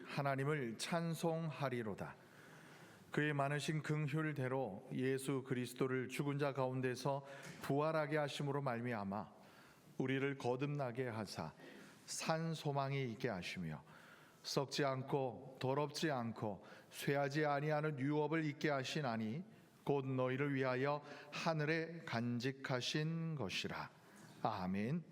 하나님을 찬송하리로다. 그의 많으신 긍휼대로 예수 그리스도를 죽은 자 가운데서 부활하게 하심으로 말미암아 우리를 거듭나게 하사 산 소망이 있게 하시며 썩지 않고 더럽지 않고 쇠하지 아니하는 유업을 있게 하시나니 곧 너희를 위하여 하늘에 간직하신 것이라. 아멘.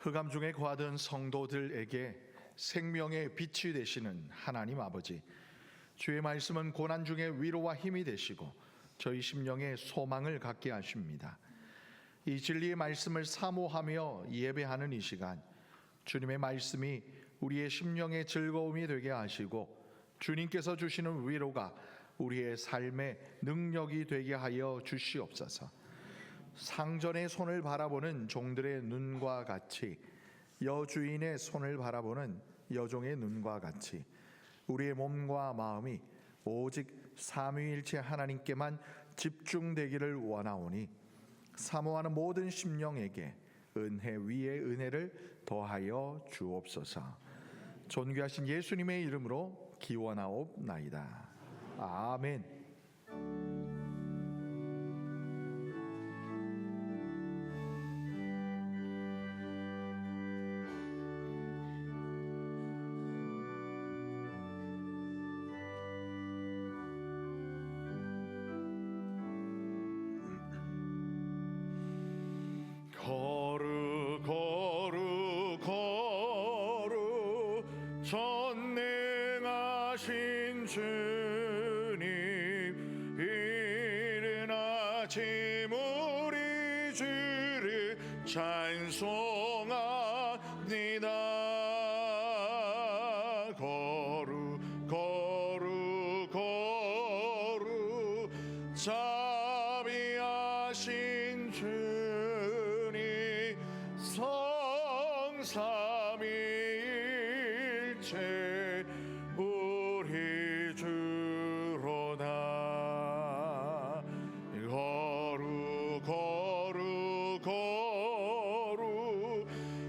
흑암 중에 거하던 성도들에게 생명의 빛이 되시는 하나님 아버지, 주의 말씀은 고난 중에 위로와 힘이 되시고 저희 심령에 소망을 갖게 하십니다. 이 진리의 말씀을 사모하며 예배하는 이 시간, 주님의 말씀이 우리의 심령의 즐거움이 되게 하시고 주님께서 주시는 위로가 우리의 삶의 능력이 되게 하여 주시옵소서. 상전의 손을 바라보는 종들의 눈과 같이, 여주인의 손을 바라보는 여종의 눈과 같이 우리의 몸과 마음이 오직 삼위일체 하나님께만 집중되기를 원하오니 사모하는 모든 심령에게 은혜 위에 은혜를 더하여 주옵소서. 존귀하신 예수님의 이름으로 기원하옵나이다. 아멘. 거룩 거룩 거룩 전능하신 주님, 이른 아침 우리 주를 찬송합니다. 거룩 거룩 거룩 자비하신 성삼위일체 우리 주로다. 거룩 거룩 거룩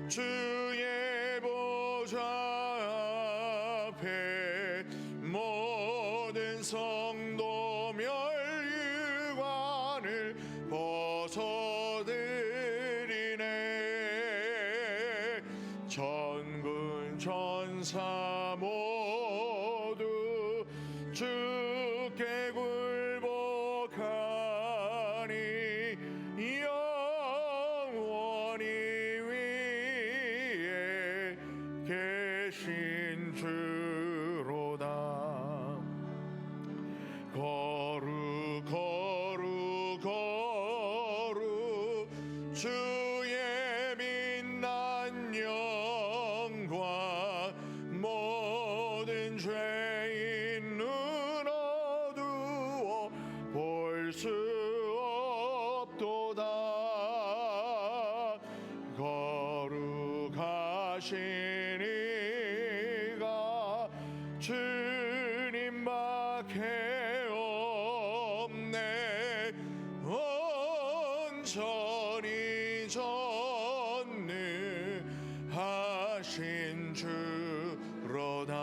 주의 보좌 앞에 모든 성도 멸류관을 벗어드리네. 전군 전사 모두 주께 굴복하니 영원히 위에 계신 주로다. 거룩 거룩 거룩 주의 빛난 영광 모든 죄인 눈 어두워 볼 수 없도다. 거룩하신 이가 주님밖에 없네. 온전히 전능하신 주로다.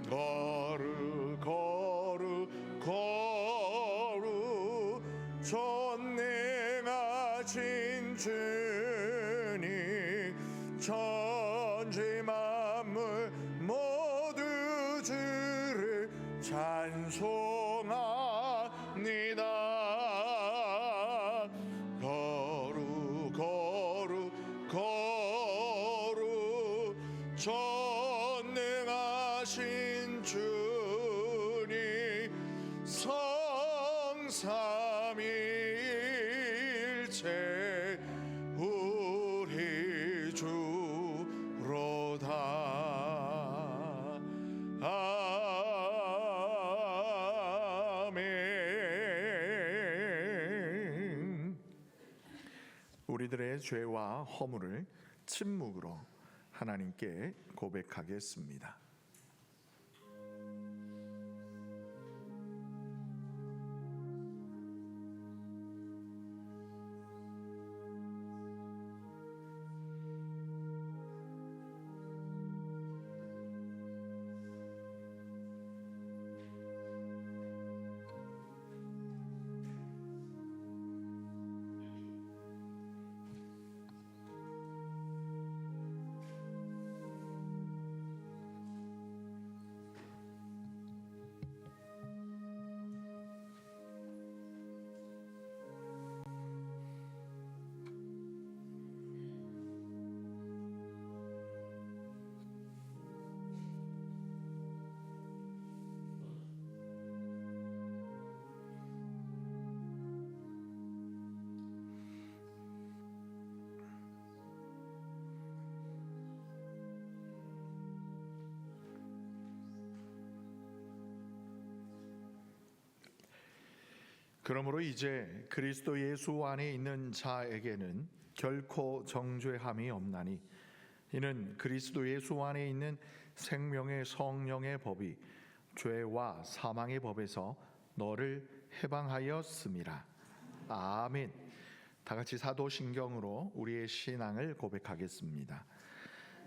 거룩 거룩 거룩 전능하신 주님, 천지 만물 모두 주를 찬송합니다. 거룩 거룩 거룩 전능하신 주님, 성삼위일체 우리 주 우리들의 죄와 허물을 침묵으로 하나님께 고백하겠습니다. 그러므로 이제 그리스도 예수 안에 있는 자에게는 결코 정죄함이 없나니 이는 그리스도 예수 안에 있는 생명의 성령의 법이 죄와 사망의 법에서 너를 해방하였음이라. 아멘. 다 같이 사도신경으로 우리의 신앙을 고백하겠습니다.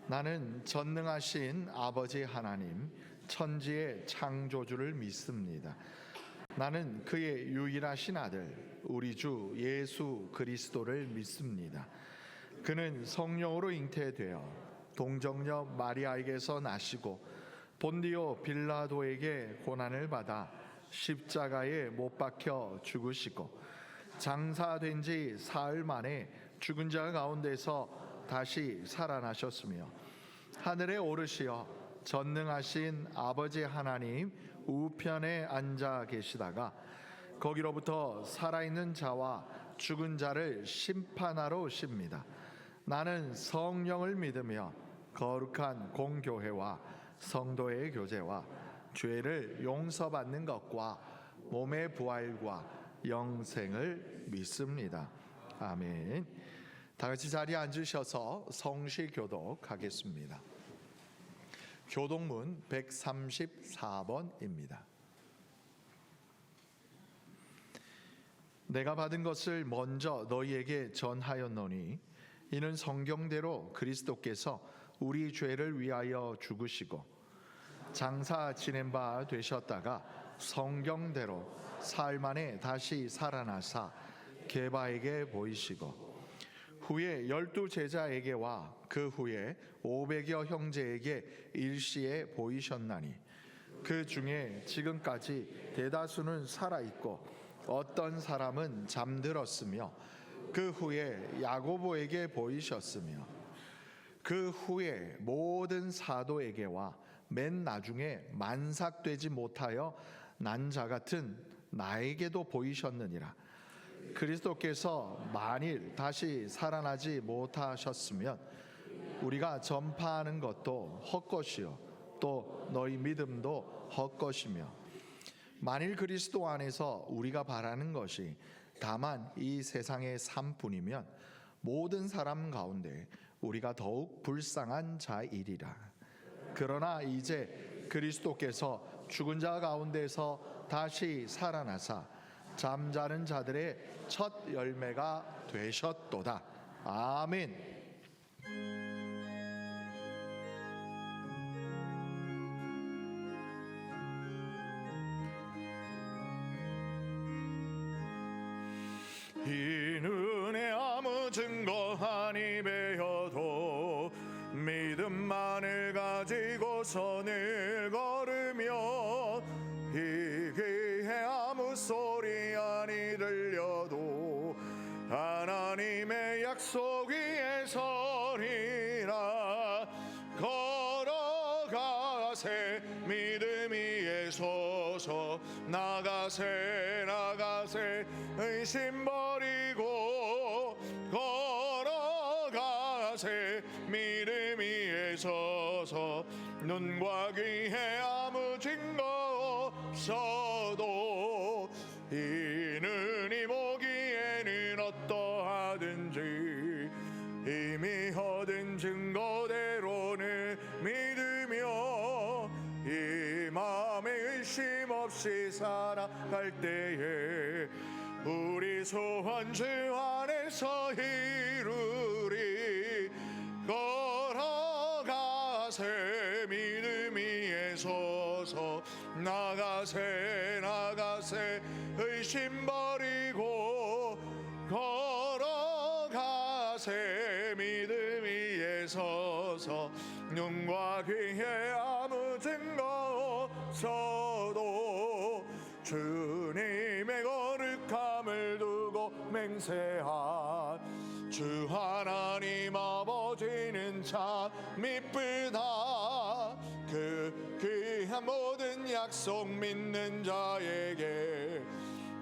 나는 전능하신 아버지 하나님 천지의 창조주를 믿습니다. 나는 그의 유일하신 아들 우리 주 예수 그리스도를 믿습니다. 그는 성령으로 잉태되어 동정녀 마리아에게서 나시고 본디오 빌라도에게 고난을 받아 십자가에 못 박혀 죽으시고 장사된 지 사흘 만에 죽은 자 가운데서 다시 살아나셨으며 하늘에 오르시어 전능하신 아버지 하나님 우편에 앉아 계시다가 거기로부터 살아있는 자와 죽은 자를 심판하러 오십니다. 나는 성령을 믿으며 거룩한 공교회와 성도의 교제와 죄를 용서받는 것과 몸의 부활과 영생을 믿습니다. 아멘. 다 같이 자리에 앉으셔서 성시 교독하겠습니다. 교독문 134번입니다. 내가 받은 것을 먼저 너희에게 전하였노니 이는 성경대로 그리스도께서 우리 죄를 위하여 죽으시고 장사 지낸 바 되셨다가 성경대로 사흘 만에 다시 살아나사 게바에게 보이시고 후에 12 제자에게와 그 후에 500여 형제에게 일시에 보이셨나니 그 중에 지금까지 대다수는 살아있고 어떤 사람은 잠들었으며 그 후에 야고보에게 보이셨으며 그 후에 모든 사도에게와 맨 나중에 만삭되지 못하여 난 자 같은 나에게도 보이셨느니라. 그리스도께서 만일 다시 살아나지 못하셨으면 우리가 전파하는 것도 헛것이요 또 너희 믿음도 헛것이며 만일 그리스도 안에서 우리가 바라는 것이 다만 이 세상의 삶뿐이면 모든 사람 가운데 우리가 더욱 불쌍한 자이리라. 그러나 이제 그리스도께서 죽은 자 가운데서 다시 살아나사 잠자는 자들의 첫 열매가 되셨도다. 아멘. 이 눈에 아무 증거하니 배어도 믿음만을 가지고 선을 걸으며 이 귀에 아무 소리 아니 들려도 하나님의 약속 위에 서리라. 걸어가세 믿음 위에 서서 나가세 나가세 의심 버리고 걸어가세 믿음 위에 서서 눈과 귀에 아무 증거 없어도 이는 이보기에는 어떠하든지 나아갈 때에 우리 소원 주 안에서 이루리. 걸어가세 믿음 위에 서서 나가세 나가세 의심 버리고 걸어가세 믿음 위에 서서 눈과 귀에 아무 증거 없어도 주님의 거룩함을 두고 맹세한 주 하나님 아버지는 참 미쁘다. 그 귀한 모든 약속 믿는 자에게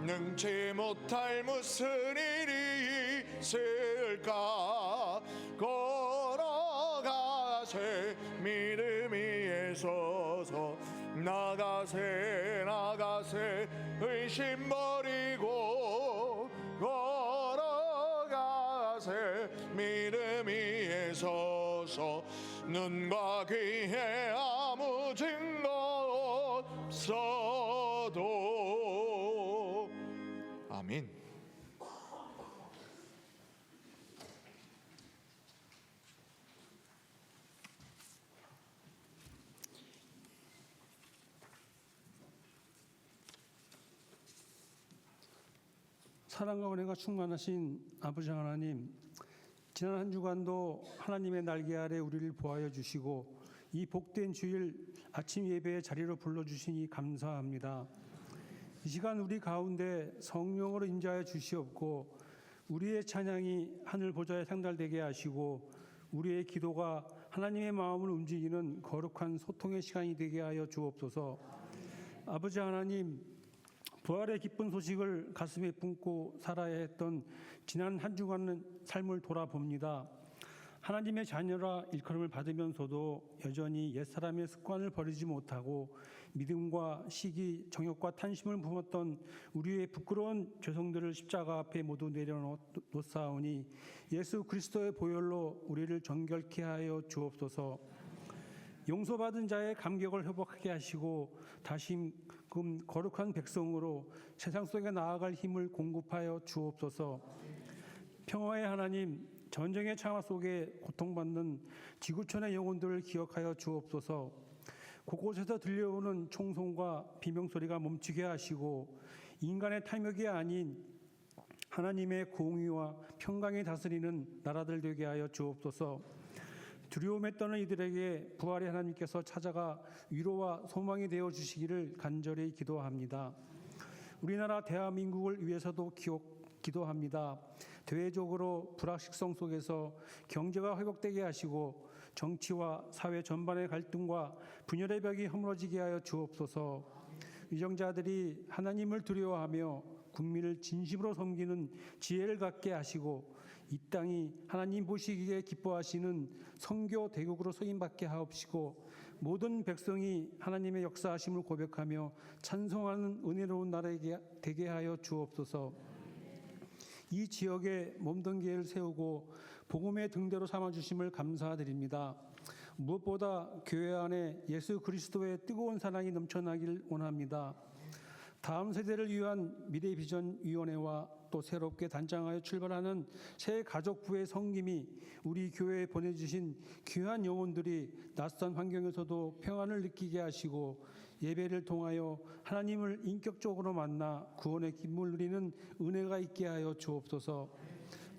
능치 못할 무슨 일이 있을까. 걸어가세 믿음 위에 서서 나가세 나가세 의심 버리고 걸어가세 믿음 위에 서서 눈과 귀에 아무 증거 없어도. 아멘. 사랑과 은혜가 충만하신 아버지 하나님, 지난 한 주간도 하나님의 날개 아래 우리를 보호하여 주시고 이 복된 주일 아침 예배의 자리로 불러주시니 감사합니다. 이 시간 우리 가운데 성령으로 임재하여 주시옵고 우리의 찬양이 하늘 보좌에 상달되게 하시고 우리의 기도가 하나님의 마음을 움직이는 거룩한 소통의 시간이 되게 하여 주옵소서. 아버지 하나님, 부활의 기쁜 소식을 가슴에 품고 살아야 했던 지난 한 주간의 삶을 돌아봅니다. 하나님의 자녀라 일컬음을 받으면서도 여전히 옛사람의 습관을 버리지 못하고 믿음과 시기, 정욕과 탄심을 품었던 우리의 부끄러운 죄성들을 십자가 앞에 모두 내려놓사오니 예수 그리스도의 보혈로 우리를 정결케 하여 주옵소서. 용서받은 자의 감격을 회복하게 하시고 다시금 거룩한 백성으로 세상 속에 나아갈 힘을 공급하여 주옵소서. 평화의 하나님, 전쟁의 창화 속에 고통받는 지구촌의 영혼들을 기억하여 주옵소서. 곳곳에서 들려오는 총성과 비명소리가 멈추게 하시고 인간의 탐욕이 아닌 하나님의 공의와 평강이 다스리는 나라들 되게 하여 주옵소서. 두려움에 떠는 이들에게 부활의 하나님께서 찾아가 위로와 소망이 되어 주시기를 간절히 기도합니다. 우리나라 대한민국을 위해서도 기도합니다. 대외적으로 불확실성 속에서 경제가 회복되게 하시고 정치와 사회 전반의 갈등과 분열의 벽이 허물어지게 하여 주옵소서. 위정자들이 하나님을 두려워하며 국민을 진심으로 섬기는 지혜를 갖게 하시고 이 땅이 하나님 보시기에 기뻐하시는 선교 대국으로 소임받게 하옵시고 모든 백성이 하나님의 역사하심을 고백하며 찬송하는 은혜로운 나라에게 되게 하여 주옵소서. 이 지역에 몸된 교회를 세우고 복음의 등대로 삼아주심을 감사드립니다. 무엇보다 교회 안에 예수 그리스도의 뜨거운 사랑이 넘쳐나길 원합니다. 다음 세대를 위한 미래비전위원회와 또 새롭게 단장하여 출발하는 새 가족부의 섬김이 우리 교회에 보내주신 귀한 영혼들이 낯선 환경에서도 평안을 느끼게 하시고 예배를 통하여 하나님을 인격적으로 만나 구원의 기쁨을 누리는 은혜가 있게 하여 주옵소서.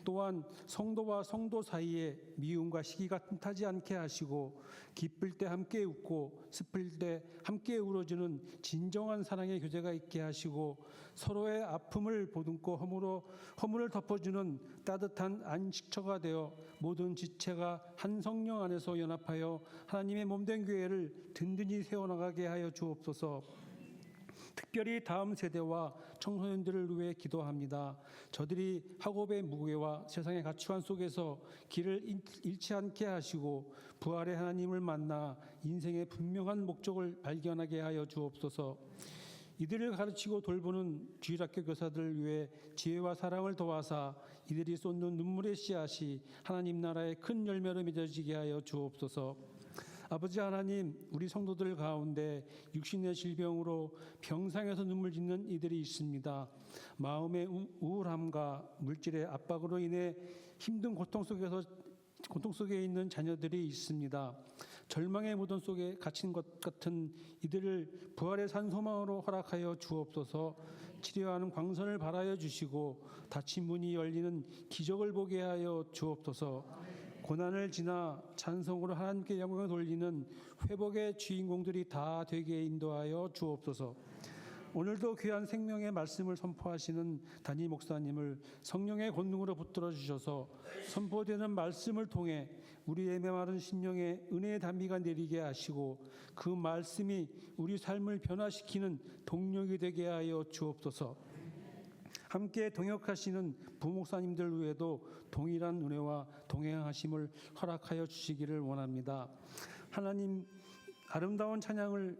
또한 성도와 성도 사이에 미움과 시기가 틈타지 않게 하시고 기쁠 때 함께 웃고 슬플 때 함께 울어주는 진정한 사랑의 교제가 있게 하시고 서로의 아픔을 보듬고 허물을 덮어주는 따뜻한 안식처가 되어 모든 지체가 한 성령 안에서 연합하여 하나님의 몸된 교회를 든든히 세워나가게 하여 주옵소서. 특별히 다음 세대와 청소년들을 위해 기도합니다. 저들이 학업의 무게와 세상의 가치관 속에서 길을 잃지 않게 하시고 부활의 하나님을 만나 인생의 분명한 목적을 발견하게 하여 주옵소서. 이들을 가르치고 돌보는 주일학교 교사들을 위해 지혜와 사랑을 도와사 이들이 쏟는 눈물의 씨앗이 하나님 나라의 큰 열매로 맺어지게 하여 주옵소서. 아버지 하나님, 우리 성도들 가운데 육신의 질병으로 병상에서 눈물 짓는 이들이 있습니다. 마음의 우울함과 물질의 압박으로 인해 힘든 고통 속에 있는 자녀들이 있습니다. 절망의 무덤 속에 갇힌 것 같은 이들을 부활의 산 소망으로 허락하여 주옵소서. 치료하는 광선을 발하여 주시고 닫힌 문이 열리는 기적을 보게 하여 주옵소서. 고난을 지나 찬송으로 하나님께 영광을 돌리는 회복의 주인공들이 다 되게 인도하여 주옵소서. 오늘도 귀한 생명의 말씀을 선포하시는 담임 목사님을 성령의 권능으로 붙들어 주셔서 선포되는 말씀을 통해 우리의 메마른 심령에 은혜의 단비가 내리게 하시고 그 말씀이 우리 삶을 변화시키는 동력이 되게 하여 주옵소서. 함께 동역하시는 부목사님들 외에도 동일한 은혜와 동행하심을 허락하여 주시기를 원합니다. 하나님, 아름다운 찬양으로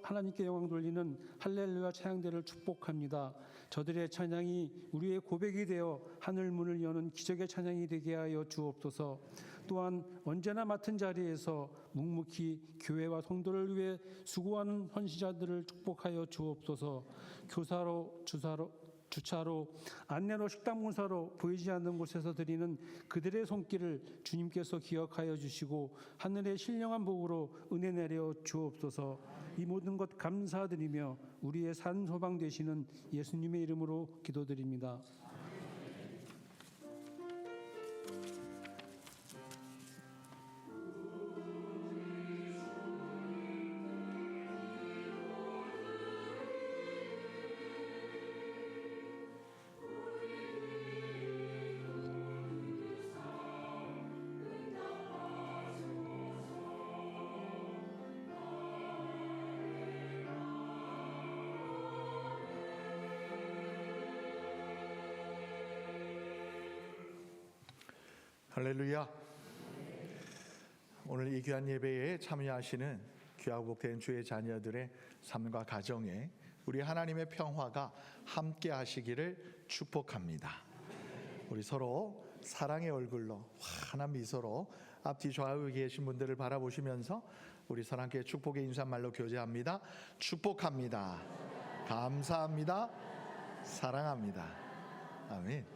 하나님께 영광 돌리는 할렐루야 찬양대를 축복합니다. 저들의 찬양이 우리의 고백이 되어 하늘 문을 여는 기적의 찬양이 되게 하여 주옵소서. 또한 언제나 맡은 자리에서 묵묵히 교회와 성도를 위해 수고하는 헌신자들을 축복하여 주옵소서. 교사로, 주차로, 안내로, 식당 문사로 보이지 않는 곳에서 드리는 그들의 손길을 주님께서 기억하여 주시고 하늘의 신령한 복으로 은혜 내려 주옵소서. 이 모든 것 감사드리며 우리의 산 소망 되시는 예수님의 이름으로 기도드립니다. 할렐루야. 오늘 이 귀한 예배에 참여하시는 귀하고 복된 주의 자녀들의 삶과 가정에 우리 하나님의 평화가 함께 하시기를 축복합니다. 우리 서로 사랑의 얼굴로 환한 미소로 앞뒤 좌우에 계신 분들을 바라보시면서 우리 서로 함께 축복의 인사말로 교제합니다. 축복합니다. 감사합니다. 사랑합니다. 아멘.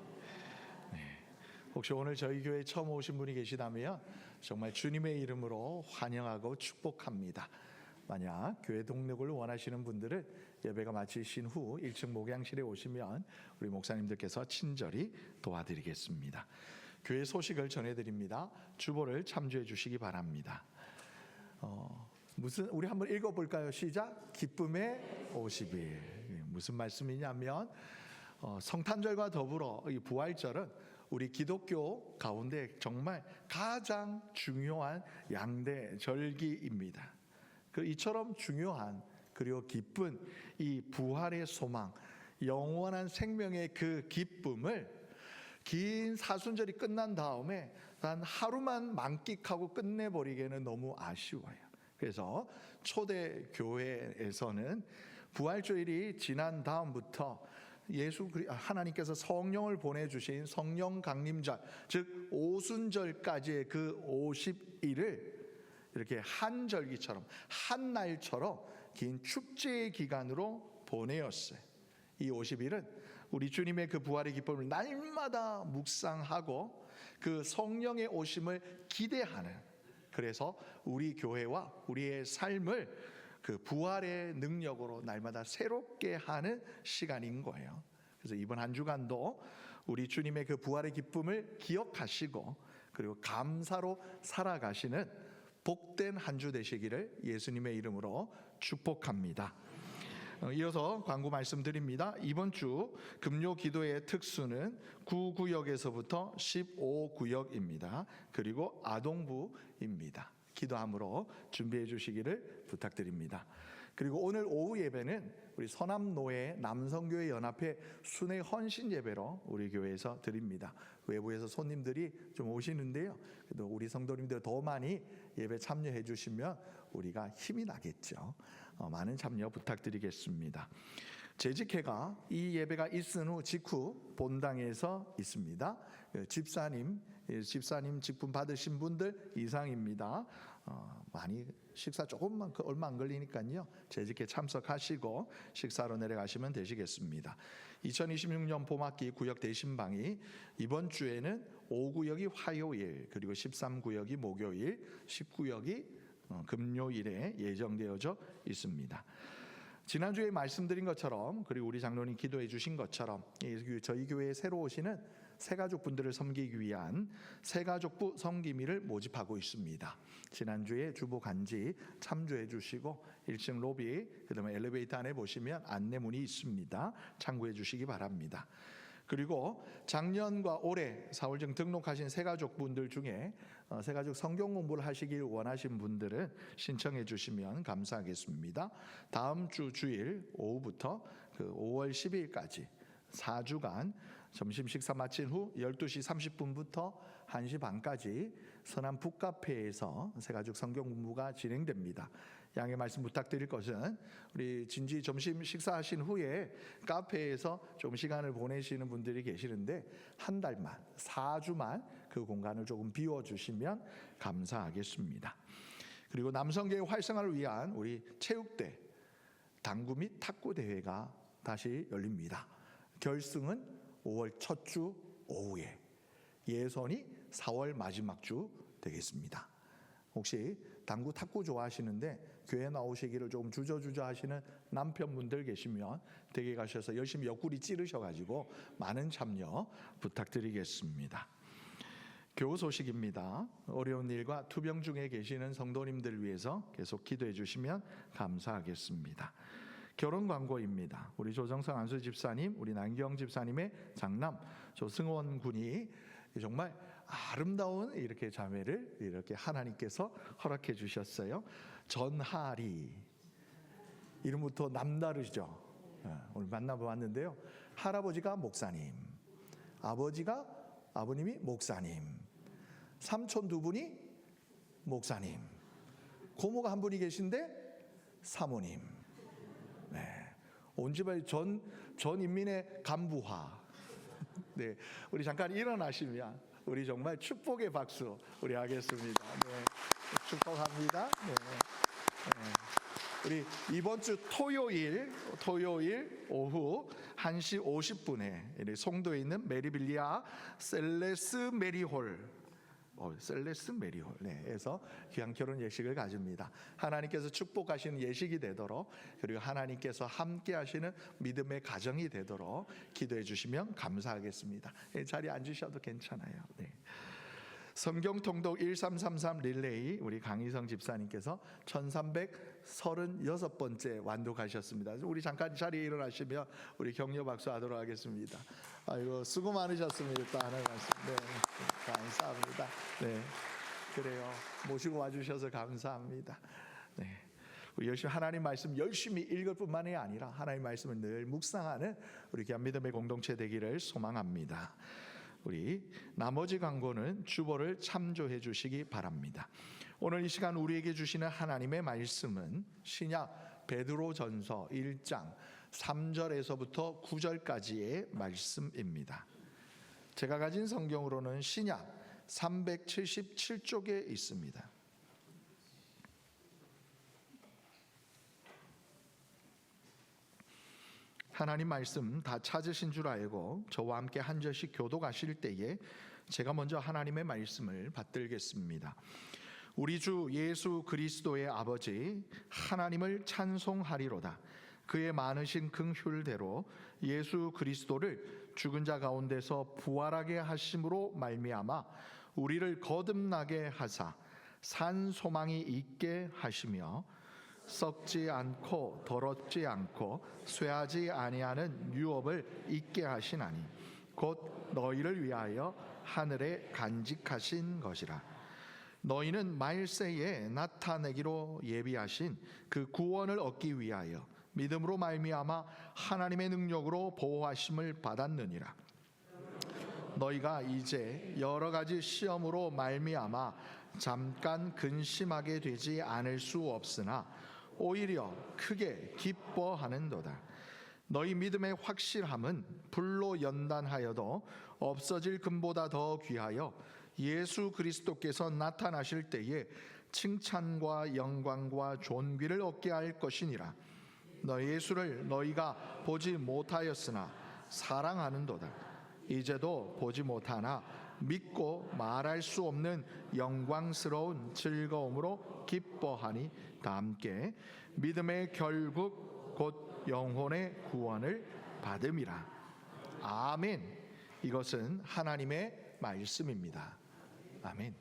혹시 오늘 저희 교회에 처음 오신 분이 계시다면 정말 주님의 이름으로 환영하고 축복합니다. 만약 교회 동력을 원하시는 분들은 예배가 마치신 후 1층 목양실에 오시면 우리 목사님들께서 친절히 도와드리겠습니다. 교회 소식을 전해드립니다. 주보를 참조해 주시기 바랍니다. 우리 한번 읽어볼까요? 시작. 기쁨의 50일. 무슨 말씀이냐면 성탄절과 더불어 이 부활절은 우리 기독교 가운데 정말 가장 중요한 양대 절기입니다. 이처럼 중요한 그리고 기쁜 이 부활의 소망, 영원한 생명의 그 기쁨을 긴 사순절이 끝난 다음에 단 하루만 만끽하고 끝내버리기에는 너무 아쉬워요. 그래서 초대 교회에서는 부활주일이 지난 다음부터 하나님께서 성령을 보내주신 성령 강림절, 즉 오순절까지의 그 50일을 이렇게 한 절기처럼 한 날처럼 긴 축제의 기간으로 보내었어요. 이 50일은 우리 주님의 그 부활의 기쁨을 날마다 묵상하고 그 성령의 오심을 기대하는, 그래서 우리 교회와 우리의 삶을 그 부활의 능력으로 날마다 새롭게 하는 시간인 거예요. 그래서 이번 한 주간도 우리 주님의 그 부활의 기쁨을 기억하시고 그리고 감사로 살아가시는 복된 한 주 되시기를 예수님의 이름으로 축복합니다. 이어서 광고 말씀드립니다. 이번 주 금요 기도의 특수는 9구역에서부터 15구역입니다. 그리고 아동부입니다. 기도함으로 준비해 주시기를 부탁드립니다. 그리고 오늘 오후 예배는 우리 서남노회 남성교회 연합회 순회 헌신 예배로 우리 교회에서 드립니다. 외부에서 손님들이 좀 오시는데요. 그래도 우리 성도님들 더 많이 예배 참여해 주시면 우리가 힘이 나겠죠. 많은 참여 부탁드리겠습니다. 재직회가 이 예배가 있은 후 직후 본당에서 있습니다. 집사님 직분 받으신 분들 이상입니다. 많이 식사 조금만 얼마 안 걸리니까요. 재직회 참석하시고 식사로 내려가시면 되시겠습니다. 2026년 봄학기 구역 대신방이 이번 주에는 5구역이 화요일, 그리고 13구역이 목요일, 10구역이 금요일에 예정되어져 있습니다. 지난주에 말씀드린 것처럼, 그리고 우리 장로님 기도해 주신 것처럼 저희 교회에 새로 오시는 새가족 분들을 섬기기 위한 새가족부 섬김이를 모집하고 있습니다. 지난주에 주보 간지 참조해 주시고 1층 로비, 그다음에 엘리베이터 안에 보시면 안내문이 있습니다. 참고해 주시기 바랍니다. 그리고 작년과 올해 사월증 등록하신 새가족분들 중에 새가족 성경 공부를 하시길 원하신 분들은 신청해 주시면 감사하겠습니다. 다음 주 주일 오후부터 5월 10일까지 4주간 점심 식사 마친 후 12시 30분부터 1시 반까지 서남 북카페에서 새가족 성경 공부가 진행됩니다. 양해 말씀 부탁드릴 것은, 우리 진지 점심 식사하신 후에 카페에서 좀 시간을 보내시는 분들이 계시는데 한 달만 4주만 그 공간을 조금 비워주시면 감사하겠습니다. 그리고 남성계의 활성화를 위한 우리 체육대, 당구 및 탁구 대회가 다시 열립니다. 결승은 5월 첫 주 오후에, 예선이 4월 마지막 주 되겠습니다. 혹시 당구 탁구 좋아하시는데 교회 나오시기를 조금 주저주저 하시는 남편분들 계시면 댁에 가셔서 열심히 옆구리 찌르셔가지고 많은 참여 부탁드리겠습니다. 교우 소식입니다. 어려운 일과 투병 중에 계시는 성도님들 위해서 계속 기도해 주시면 감사하겠습니다. 결혼 광고입니다. 우리 조정성 안수 집사님, 우리 남경 집사님의 장남 조승원 군이 정말 아름다운 이렇게 자매를 이렇게 하나님께서 허락해 주셨어요. 전하리, 이름부터 남다르죠. 오늘 만나보았는데요. 할아버지가 목사님, 아버님이 목사님, 삼촌 두 분이 목사님, 고모가 한 분이 계신데 사모님. 온 집안이 전 인민의 간부화. 네, 우리 잠깐 일어나시면 우리 정말 축복의 박수 우리 하겠습니다. 네, 축복합니다. 네. 우리 이번 주 토요일 오후 1시 50분에 송도에 있는 메리빌리아 셀레스 메리홀, 에서 귀한 결혼 예식을 가집니다. 하나님께서 축복하시는 예식이 되도록, 그리고 하나님께서 함께 하시는 믿음의 가정이 되도록 기도해 주시면 감사하겠습니다. 자리에 앉으셔도 괜찮아요. 네. 성경통독 1333 릴레이, 우리 강희성 집사님께서 1336번째 완독하셨습니다. 우리 잠깐 자리에 일어나시면 우리 격려 박수 하도록 하겠습니다. 아이고, 수고 많으셨습니다. 하는 말씀. 네, 감사합니다. 네, 그래요. 모시고 와주셔서 감사합니다. 네. 우리 열심히 하나님 말씀 열심히 읽을 뿐만이 아니라 하나님 말씀을 늘 묵상하는 우리 귀한 믿음의 공동체 되기를 소망합니다. 우리 나머지 광고는 주보를 참조해 주시기 바랍니다. 오늘 이 시간 우리에게 주시는 하나님의 말씀은 신약 베드로전서 1장 3절에서부터 9절까지의 말씀입니다. 제가 가진 성경으로는 신약 377쪽에 있습니다. 하나님 말씀 다 찾으신 줄 알고 저와 함께 한 절씩 교독하실 때에 제가 먼저 하나님의 말씀을 받들겠습니다. 우리 주 예수 그리스도의 아버지 하나님을 찬송하리로다. 그의 많으신 긍휼대로 예수 그리스도를 죽은 자 가운데서 부활하게 하심으로 말미암아 우리를 거듭나게 하사 산 소망이 있게 하시며 썩지 않고 더럽지 않고 쇠하지 아니하는 유업을 있게 하시나니 곧 너희를 위하여 하늘에 간직하신 것이라. 너희는 말세에 나타내기로 예비하신 그 구원을 얻기 위하여 믿음으로 말미암아 하나님의 능력으로 보호하심을 받았느니라. 너희가 이제 여러 가지 시험으로 말미암아 잠깐 근심하게 되지 않을 수 없으나 오히려 크게 기뻐하는도다. 너희 믿음의 확실함은 불로 연단하여도 없어질 금보다 더 귀하여 예수 그리스도께서 나타나실 때에 칭찬과 영광과 존귀를 얻게 할 것이니라. 너희 예수를 너희가 보지 못하였으나 사랑하는도다. 이제도 보지 못하나 믿고 말할 수 없는 영광스러운 즐거움으로 기뻐하니 다 함께 믿음의 결국 곧 영혼의 구원을 받음이라. 아멘. 이것은 하나님의 말씀입니다. 아멘.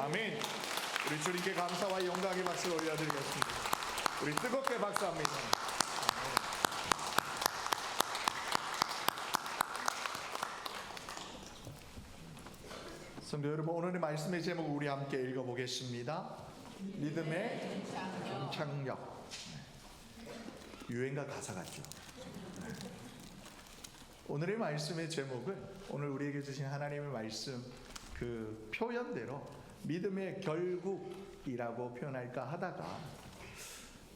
아멘. 우리 주님께 감사와 영광의 박수를 올려드리겠습니다. 우리 뜨겁게 박수합니다. 성도 여러분, 오늘의 말씀의 제목 우리 함께 읽어보겠습니다. 믿음의 경착력. 유행가 가사 같죠. 오늘의 말씀의 제목은 오늘 우리에게 주신 하나님의 말씀 그 표현대로 믿음의 결국이라고 표현할까 하다가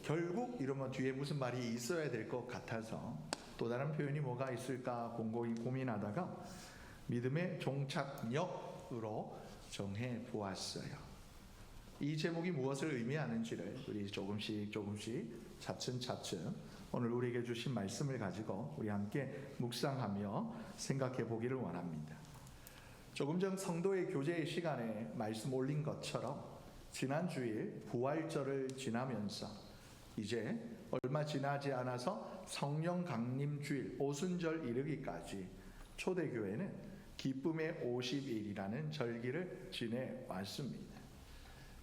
결국 이러면 뒤에 무슨 말이 있어야 될 것 같아서 또 다른 표현이 뭐가 있을까 곰곰이 고민하다가 믿음의 종착역으로 정해 보았어요. 이 제목이 무엇을 의미하는지를 우리 조금씩 차츰차츰 오늘 우리에게 주신 말씀을 가지고 우리 함께 묵상하며 생각해 보기를 원합니다. 조금 전 성도의 교제 시간에 말씀 올린 것처럼 지난 주일 부활절을 지나면서 이제 얼마 지나지 않아서 성령 강림 주일 오순절 이르기까지 초대교회는 기쁨의 50일이라는 절기를 지내왔습니다.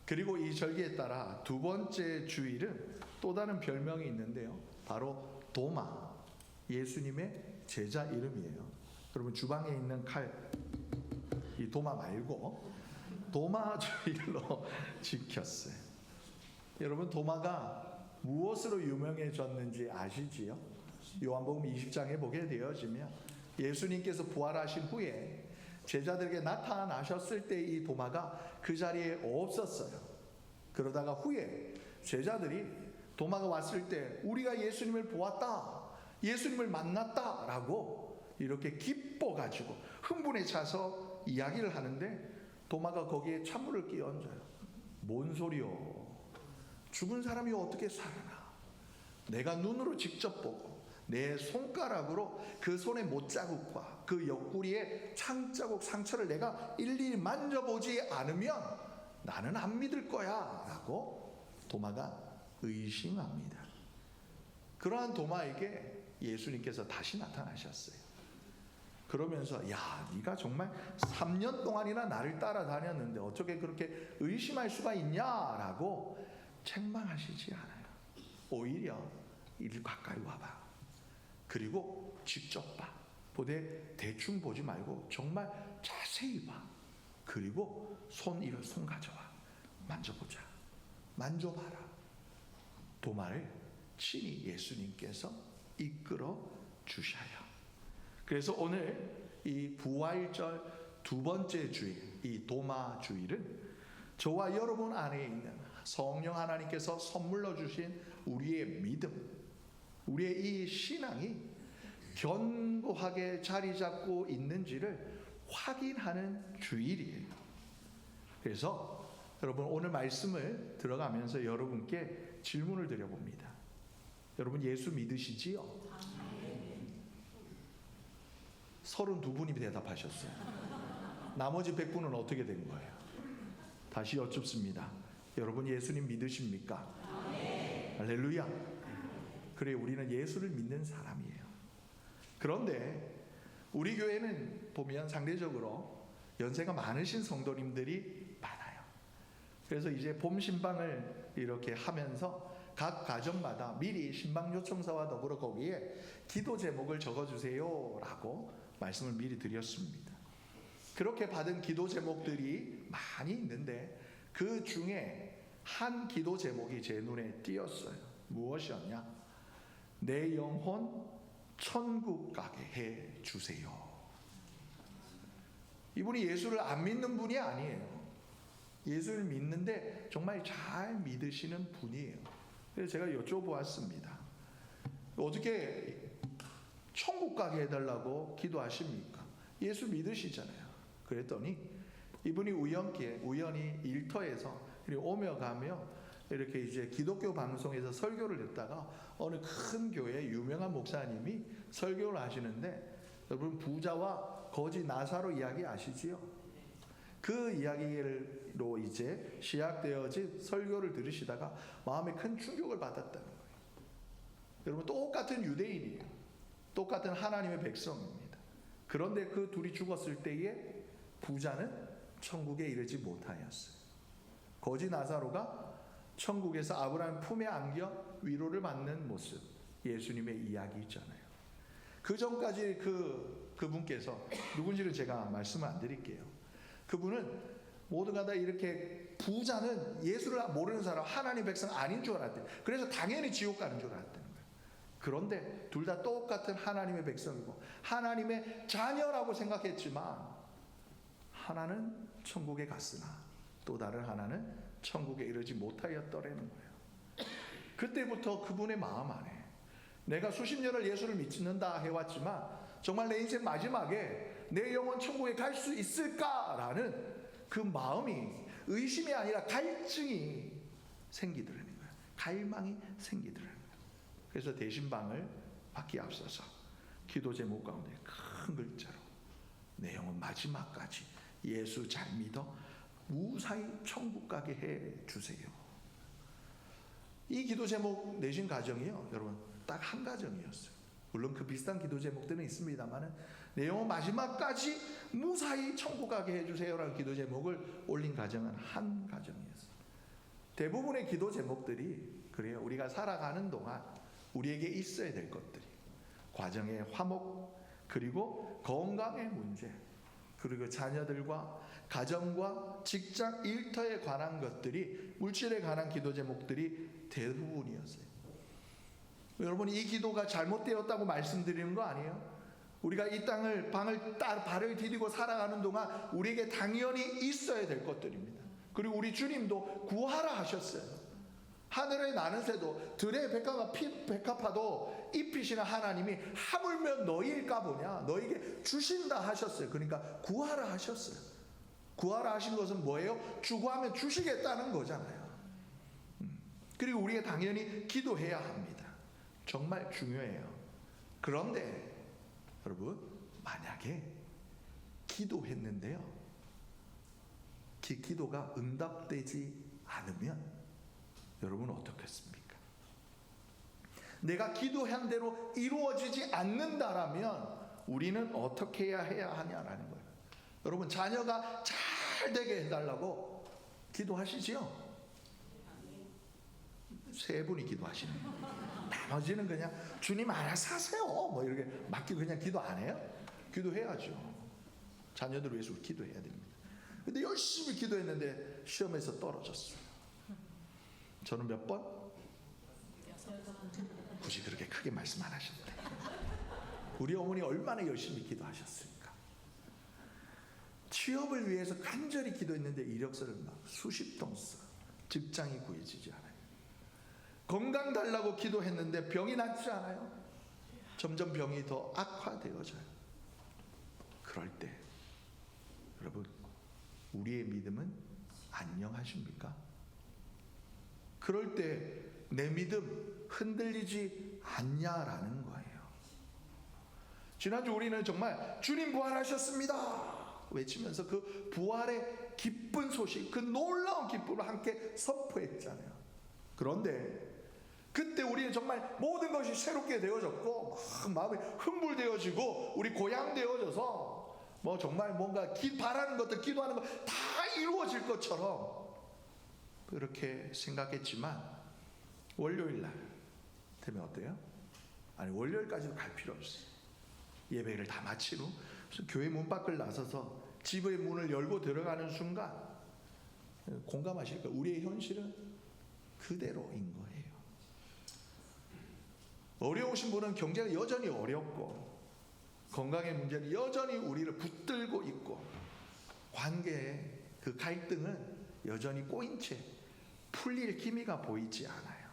그리고 이 절기에 따라 두 번째 주일은 또 다른 별명이 있는데요. 바로 도마, 예수님의 제자 이름이에요. 여러분 주방에 있는 칼, 이 도마 말고 도마 주일로 지켰어요. 여러분 도마가 무엇으로 유명해졌는지 아시지요? 요한복음 20장에 보게 되어지면 예수님께서 부활하신 후에 제자들에게 나타나셨을 때 이 도마가 그 자리에 없었어요. 그러다가 후에 제자들이 도마가 왔을 때 우리가 예수님을 보았다, 예수님을 만났다 라고 이렇게 기뻐가지고 흥분에 차서 이야기를 하는데 도마가 거기에 찬물을 끼얹어요. 뭔 소리요? 죽은 사람이 어떻게 살아나? 내가 눈으로 직접 보고 내 손가락으로 그 손의 못자국과 그 옆구리의 창자국 상처를 내가 일일이 만져보지 않으면 나는 안 믿을 거야 라고 도마가 의심합니다. 그러한 도마에게 예수님께서 다시 나타나셨어요. 그러면서 야, 네가 정말 3년 동안이나 나를 따라다녔는데 어떻게 그렇게 의심할 수가 있냐라고 책망하시지 않아요. 오히려 이리 가까이 와봐. 그리고 직접 봐. 보되 대충 보지 말고 정말 자세히 봐. 그리고 손 가져와. 만져보자. 만져봐라. 도마를 친히 예수님께서 이끌어 주셔요. 그래서 오늘 이 부활절 두 번째 주일, 이 도마 주일은 저와 여러분 안에 있는 성령 하나님께서 선물로 주신 우리의 믿음, 우리의 이 신앙이 견고하게 자리 잡고 있는지를 확인하는 주일이에요. 그래서 여러분 오늘 말씀을 들어가면서 여러분께 질문을 드려봅니다. 여러분 예수 믿으시지요? 32분이 대답하셨어요. 나머지 100분은 어떻게 된 거예요? 다시 여쭙습니다. 여러분 예수님 믿으십니까? 할렐루야. 그래, 우리는 예수를 믿는 사람이에요. 그런데 우리 교회는 보면 상대적으로 연세가 많으신 성도님들이 많아요. 그래서 이제 봄 신방을 이렇게 하면서 각 가정마다 미리 신방 요청서와 더불어 거기에 기도 제목을 적어주세요 라고 말씀을 미리 드렸습니다. 그렇게 받은 기도 제목들이 많이 있는데 그 중에 한 기도 제목이 제 눈에 띄었어요. 무엇이었냐? 내 영혼 천국 가게 해 주세요. 이분이 예수를 안 믿는 분이 아니에요. 예수를 믿는데 정말 잘 믿으시는 분이에요. 그래서 제가 여쭤보았습니다. 어떻게 천국 가게 해달라고 기도하십니까? 예수 믿으시잖아요. 그랬더니 이분이 우연히 일터에서 오며 가며 이렇게 이제 기독교 방송에서 설교를 듣다가 어느 큰 교회 유명한 목사님이 설교를 하시는데, 여러분 부자와 거지 나사로 이야기 아시지요? 그 이야기로 이제 시작되어진 설교를 들으시다가 마음에 큰 충격을 받았다는 거예요. 여러분 똑같은 유대인이에요. 똑같은 하나님의 백성입니다. 그런데 그 둘이 죽었을 때에 부자는 천국에 이르지 못하였어요. 거지 나사로가 천국에서 아브라함 품에 안겨 위로를 받는 모습, 예수님의 이야기잖아요. 그 전까지 그분께서 누군지는 제가 말씀을 안 드릴게요. 그분은 모두가 다 이렇게 부자는 예수를 모르는 사람, 하나님 백성 아닌 줄 알았대요. 그래서 당연히 지옥 가는 줄 알았다는 거예요. 그런데 둘 다 똑같은 하나님의 백성이고 하나님의 자녀라고 생각했지만 하나는 천국에 갔으나 또 다른 하나는 천국에 이르지 못하였더라는 거예요. 그때부터 그분의 마음 안에 내가 수십 년을 예수를 믿는다 해왔지만 정말 내 인생 마지막에 내 영혼 천국에 갈 수 있을까라는 그 마음이 의심이 아니라 갈증이 생기더라는 거예요. 갈망이 생기더라는 거예요. 그래서 대신방을 받기 앞서서 기도 제목 가운데 큰 글자로 내용은 마지막까지 예수 잘 믿어 무사히 천국 가게 해 주세요. 이 기도 제목 내신 가정이요, 여러분 딱 한 가정이었어요. 물론 그 비슷한 기도 제목들은 있습니다만은 내용은 마지막까지 무사히 천국 가게 해 주세요라는 기도 제목을 올린 가정은 한 가정이었어요. 대부분의 기도 제목들이 그래요. 우리가 살아가는 동안 우리에게 있어야 될 것들이 과정의 화목, 그리고 건강의 문제, 그리고 자녀들과 가정과 직장 일터에 관한 것들이, 물질에 관한 기도 제목들이 대부분이었어요. 여러분, 이 기도가 잘못되었다고 말씀드리는 거 아니에요? 우리가 이 땅을 발을 디디고 살아가는 동안 우리에게 당연히 있어야 될 것들입니다. 그리고 우리 주님도 구하라 하셨어요. 하늘에 나는 새도 들의 백합화도 입히시는 하나님이 하물며 너희일까 보냐, 너희에게 주신다 하셨어요. 그러니까 구하라 하셨어요. 구하라 하신 것은 뭐예요? 주구하면 주시겠다는 거잖아요. 그리고 우리가 당연히 기도해야 합니다. 정말 중요해요. 그런데 여러분, 만약에 기도했는데요, 그 기도가 응답되지 않으면 여러분 어떻겠습니까? 내가 기도한 대로 이루어지지 않는다라면 우리는 어떻게 해야 하냐라는 거예요. 여러분, 자녀가 잘 되게 해달라고 기도하시지요? 세 분이 기도하시는 거예요. 나머지는 그냥 주님 알아서 하세요 뭐 이렇게 맡기고 그냥 기도 안 해요? 기도해야죠. 자녀들 위해서 기도해야 됩니다. 근데 열심히 기도했는데 시험에서 떨어졌어요. 저는 몇 번? 굳이 그렇게 크게 말씀 안 하시는데 우리 어머니 얼마나 열심히 기도하셨습니까? 취업을 위해서 간절히 기도했는데 이력서를 막 수십 통 써. 직장이 구해지지 않아요. 건강 달라고 기도했는데 병이 낫지 않아요. 점점 병이 더 악화되어져요. 그럴 때 여러분, 우리의 믿음은 안녕하십니까? 그럴 때 내 믿음 흔들리지 않냐라는 거예요. 지난주 우리는 정말 주님 부활하셨습니다 외치면서 그 부활의 기쁜 소식, 그 놀라운 기쁨을 함께 선포했잖아요. 그런데 그때 우리는 정말 모든 것이 새롭게 되어졌고 막 마음이 흥분되어지고 우리 고향되어져서 뭐 정말 뭔가 바라는 것들, 기도하는 것 다 이루어질 것처럼 그렇게 생각했지만 월요일 날 되면 어때요? 아니, 월요일까지도 갈 필요 없어요. 예배를 다 마치고 교회 문 밖을 나서서 집의 문을 열고 들어가는 순간 공감하실까요? 우리의 현실은 그대로인 거예요. 어려우신 분은 경제가 여전히 어렵고 건강의 문제는 여전히 우리를 붙들고 있고 관계의 그 갈등은 여전히 꼬인 채 풀릴 기미가 보이지 않아요.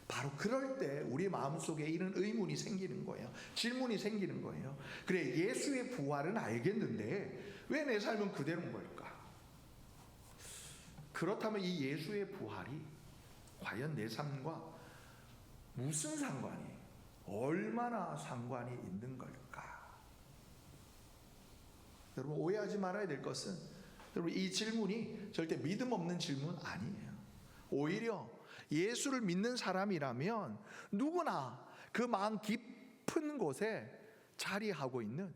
바로 그럴 때 우리 마음속에 이런 의문이 생기는 거예요. 질문이 생기는 거예요. 그래, 예수의 부활은 알겠는데 왜 내 삶은 그대로인 걸까? 그렇다면 이 예수의 부활이 과연 내 삶과 무슨 상관이, 얼마나 상관이 있는 걸까? 여러분, 오해하지 말아야 될 것은, 여러분, 이 질문이 절대 믿음 없는 질문 아니에요. 오히려 예수를 믿는 사람이라면 누구나 그 마음 깊은 곳에 자리하고 있는,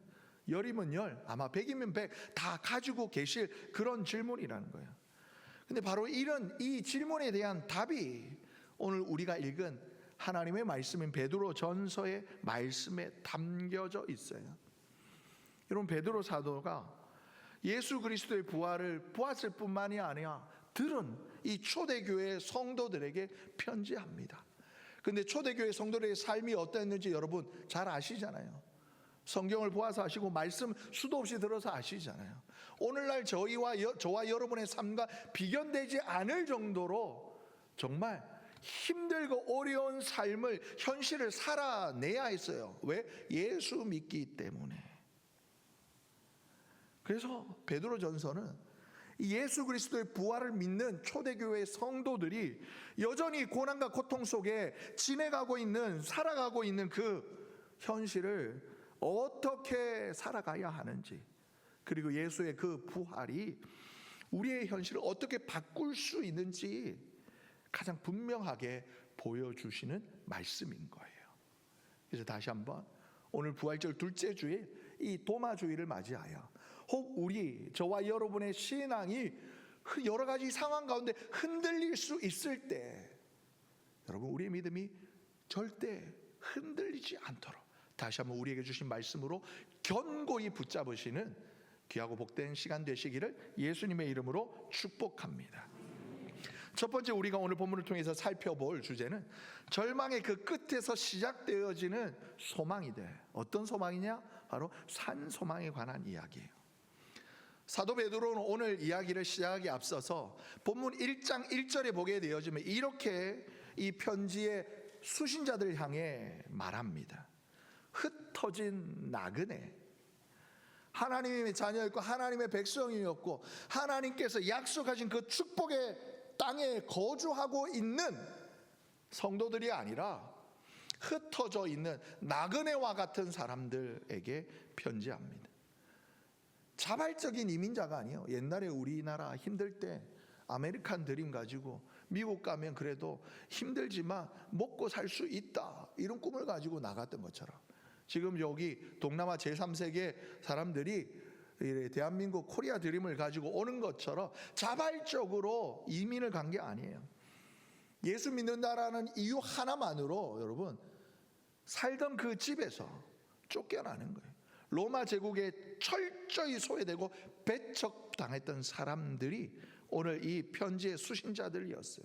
열이면 열, 아마 백이면 백 다 가지고 계실 그런 질문이라는 거예요. 근데 바로 이 질문에 대한 답이 오늘 우리가 읽은 하나님의 말씀인 베드로 전서의 말씀에 담겨져 있어요. 여러분, 베드로 사도가 예수 그리스도의 부활을 보았을 뿐만이 아니라 들은 이 초대교회 성도들에게 편지합니다. 근데 초대교회 성도들의 삶이 어땠는지 여러분 잘 아시잖아요. 성경을 보아서 아시고 말씀 수도 없이 들어서 아시잖아요. 오늘날 저와 여러분의 삶과 비견되지 않을 정도로 정말 힘들고 어려운 삶을, 현실을 살아내야 했어요. 왜? 예수 믿기 때문에. 그래서 베드로전서는 예수 그리스도의 부활을 믿는 초대교회 성도들이 여전히 고난과 고통 속에 지내가고 있는, 살아가고 있는 그 현실을 어떻게 살아가야 하는지, 그리고 예수의 그 부활이 우리의 현실을 어떻게 바꿀 수 있는지 가장 분명하게 보여주시는 말씀인 거예요. 그래서 다시 한번 오늘 부활절 둘째 주일 이 도마주일을 맞이하여 혹 우리 저와 여러분의 신앙이 여러 가지 상황 가운데 흔들릴 수 있을 때, 여러분 우리의 믿음이 절대 흔들리지 않도록 다시 한번 우리에게 주신 말씀으로 견고히 붙잡으시는 귀하고 복된 시간 되시기를 예수님의 이름으로 축복합니다. 첫 번째 우리가 오늘 본문을 통해서 살펴볼 주제는 절망의 그 끝에서 시작되어지는 소망이 돼. 어떤 소망이냐? 바로 산소망에 관한 이야기예요. 사도 베드로는 오늘 이야기를 시작하기에 앞서서 본문 1장 1절에 보게 되어지면 이렇게 이 편지의 수신자들을 향해 말합니다. 흩어진 나그네, 하나님의 자녀였고 하나님의 백성이었고 하나님께서 약속하신 그 축복의 땅에 거주하고 있는 성도들이 아니라 흩어져 있는 나그네와 같은 사람들에게 편지합니다. 자발적인 이민자가 아니에요. 옛날에 우리나라 힘들 때 아메리칸 드림 가지고 미국 가면 그래도 힘들지만 먹고 살 수 있다, 이런 꿈을 가지고 나갔던 것처럼 지금 여기 동남아 제3세계 사람들이 대한민국 코리아 드림을 가지고 오는 것처럼 자발적으로 이민을 간 게 아니에요. 예수 믿는다라는 이유 하나만으로 여러분 살던 그 집에서 쫓겨나는 거예요. 로마 제국에 철저히 소외되고 배척당했던 사람들이 오늘 이 편지의 수신자들이었어요.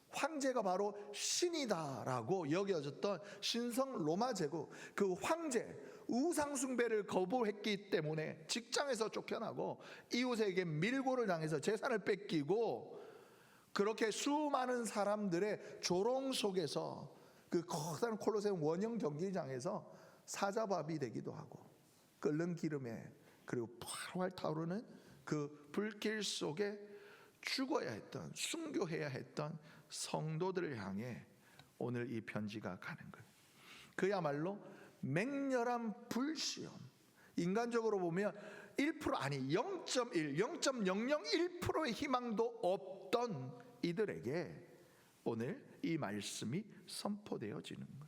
황제가 바로 신이다라고 여겨졌던 신성 로마 제국, 그 황제 우상 숭배를 거부했기 때문에 직장에서 쫓겨나고 이웃에게 밀고를 당해서 재산을 뺏기고, 그렇게 수많은 사람들의 조롱 속에서 그 커다란 콜로세움 원형 경기장에서 사자밥이 되기도 하고 끓는 기름에 그리고 활활 타오르는 그 불길 속에 죽어야 했던, 순교해야 했던 성도들을 향해 오늘 이 편지가 가는 거예요. 그야말로 맹렬한 불시험, 인간적으로 보면 1% 아니 0.1, 0.001%의 희망도 없던 이들에게 오늘 이 말씀이 선포되어지는 거예요.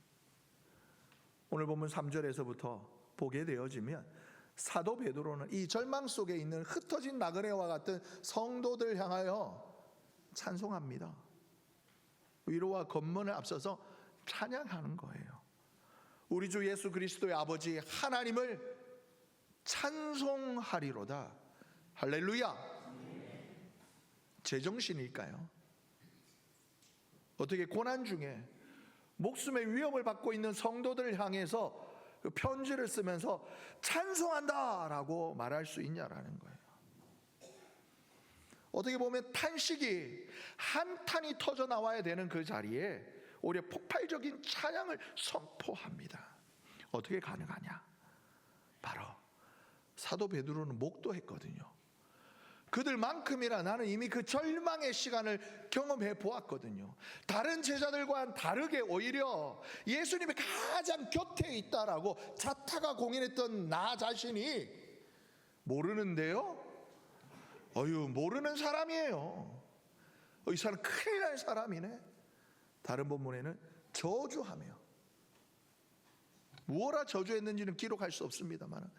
오늘 본문 3절에서부터 보게 되어지면 사도 베드로는 이 절망 속에 있는 흩어진 나그네와 같은 성도들 향하여 찬송합니다. 위로와 권면을 앞서서 찬양하는 거예요. 우리 주 예수 그리스도의 아버지 하나님을 찬송하리로다. 할렐루야. 제정신일까요? 어떻게 고난 중에 목숨의 위협을 받고 있는 성도들을 향해서 그 편지를 쓰면서 찬송한다라고 말할 수 있냐라는 거예요. 어떻게 보면 탄식이 한탄이 터져 나와야 되는 그 자리에 오히려 폭발적인 찬양을 선포합니다. 어떻게 가능하냐? 바로 사도 베드로는 목도했거든요. 그들만큼이나 나는 이미 그 절망의 시간을 경험해 보았거든요. 다른 제자들과는 다르게 오히려 예수님이 가장 곁에 있다라고 자타가 공인했던 나 자신이 모르는데요? 모르는 사람이에요. 이 사람 큰일 날 사람이네. 다른 본문에는 저주하며, 무엇라 저주했는지는 기록할 수 없습니다만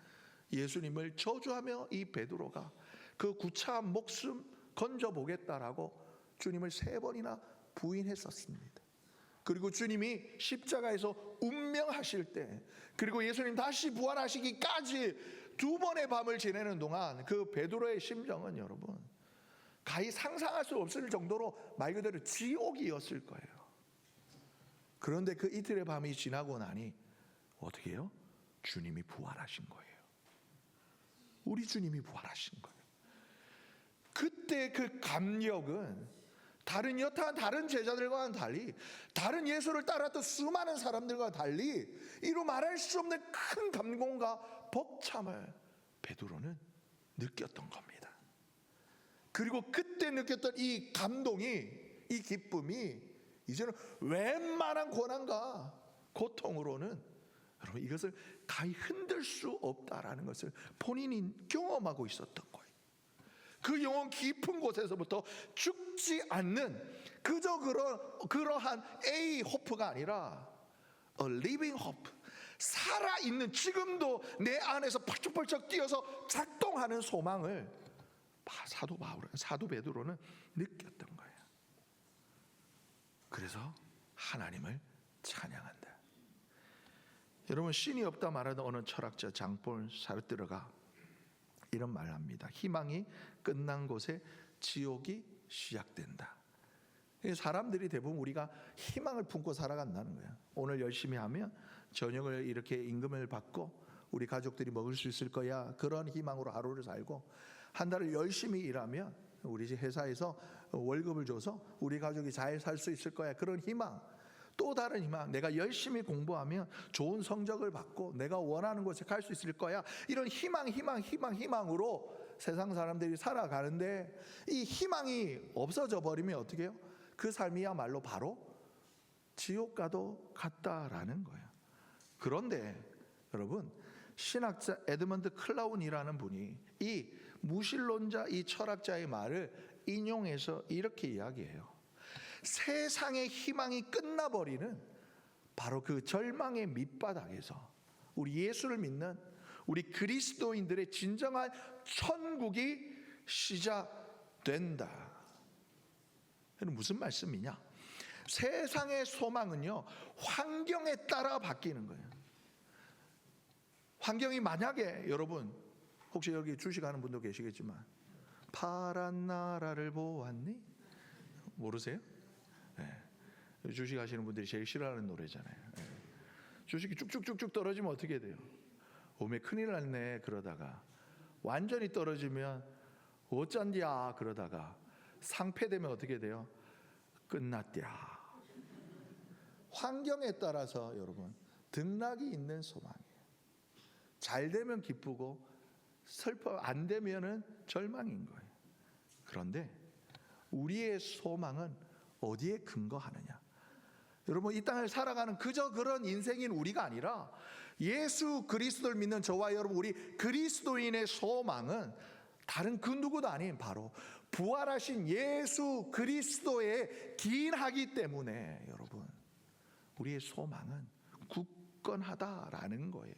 예수님을 저주하며 이 베드로가 그 구차한 목숨 건져보겠다라고 주님을 3번이나 부인했었습니다. 그리고 주님이 십자가에서 운명하실 때, 그리고 예수님 다시 부활하시기까지 2번의 밤을 지내는 동안 그 베드로의 심정은 여러분 가히 상상할 수 없을 정도로 말 그대로 지옥이었을 거예요. 그런데 그 이틀의 밤이 지나고 나니 어떻게 해요? 주님이 부활하신 거예요. 우리 주님이 부활하신 거예요. 그때 그 감격은 여타한 다른 제자들과는 달리, 다른 예수를 따랐던 수많은 사람들과 달리 이루 말할 수 없는 큰 감동과 벅참을 베드로는 느꼈던 겁니다. 그리고 그때 느꼈던 이 감동이, 이 기쁨이 이제는 웬만한 고난과 고통으로는 여러분 이것을 가히 흔들 수 없다라는 것을 본인이 경험하고 있었던 거예요. 그 영혼 깊은 곳에서부터 죽지 않는 그저 그러한 A 호프가 아니라 A living hope, 살아있는, 지금도 내 안에서 펄쩍펄쩍 뛰어서 작동하는 소망을 사도 베드로는 느꼈던 거예요. 그래서 하나님을 찬양한다. 여러분, 신이 없다 말하던 어느 철학자 장폴 사르트르가 이런 말을 합니다. 희망이 끝난 곳에 지옥이 시작된다. 사람들이 대부분 우리가 희망을 품고 살아간다는 거예요. 오늘 열심히 하면 저녁을 이렇게 임금을 받고 우리 가족들이 먹을 수 있을 거야, 그런 희망으로 하루를 살고, 한 달을 열심히 일하면 우리 회사에서 월급을 줘서 우리 가족이 잘 살 수 있을 거야, 그런 희망. 또 다른 희망, 내가 열심히 공부하면 좋은 성적을 받고 내가 원하는 곳에 갈 수 있을 거야, 이런 희망으로 세상 사람들이 살아가는데, 이 희망이 없어져 버리면 어떻게 해요? 그 삶이야말로 바로 지옥과도 같다라는 거예요. 그런데 여러분, 신학자 에드먼드 클라운이라는 분이 이 무신론자, 이 철학자의 말을 인용해서 이렇게 이야기해요. 세상의 희망이 끝나버리는 바로 그 절망의 밑바닥에서 우리 예수를 믿는 우리 그리스도인들의 진정한 천국이 시작된다. 무슨 말씀이냐? 세상의 소망은요, 환경에 따라 바뀌는 거예요. 환경이 만약에, 여러분 혹시 여기 주식하는 분도 계시겠지만, 파란 나라를 보았니? 모르세요? 네. 주식하시는 분들이 제일 싫어하는 노래잖아요. 네. 주식이 쭉쭉쭉쭉 떨어지면 어떻게 돼요? 오메 큰일 났네 그러다가, 완전히 떨어지면 어쩐디야 그러다가, 상폐되면 어떻게 돼요? 끝났디야. 환경에 따라서 여러분 등락이 있는 소망이에요. 잘 되면 기쁘고 슬퍼 안 되면은 절망인 거예요. 그런데 우리의 소망은 어디에 근거하느냐? 여러분, 이 땅을 살아가는 그저 그런 인생인 우리가 아니라 예수 그리스도를 믿는 저와 여러분, 우리 그리스도인의 소망은 다른 그 누구도 아닌 바로 부활하신 예수 그리스도에 기인하기 때문에 여러분, 우리의 소망은 굳건하다라는 거예요.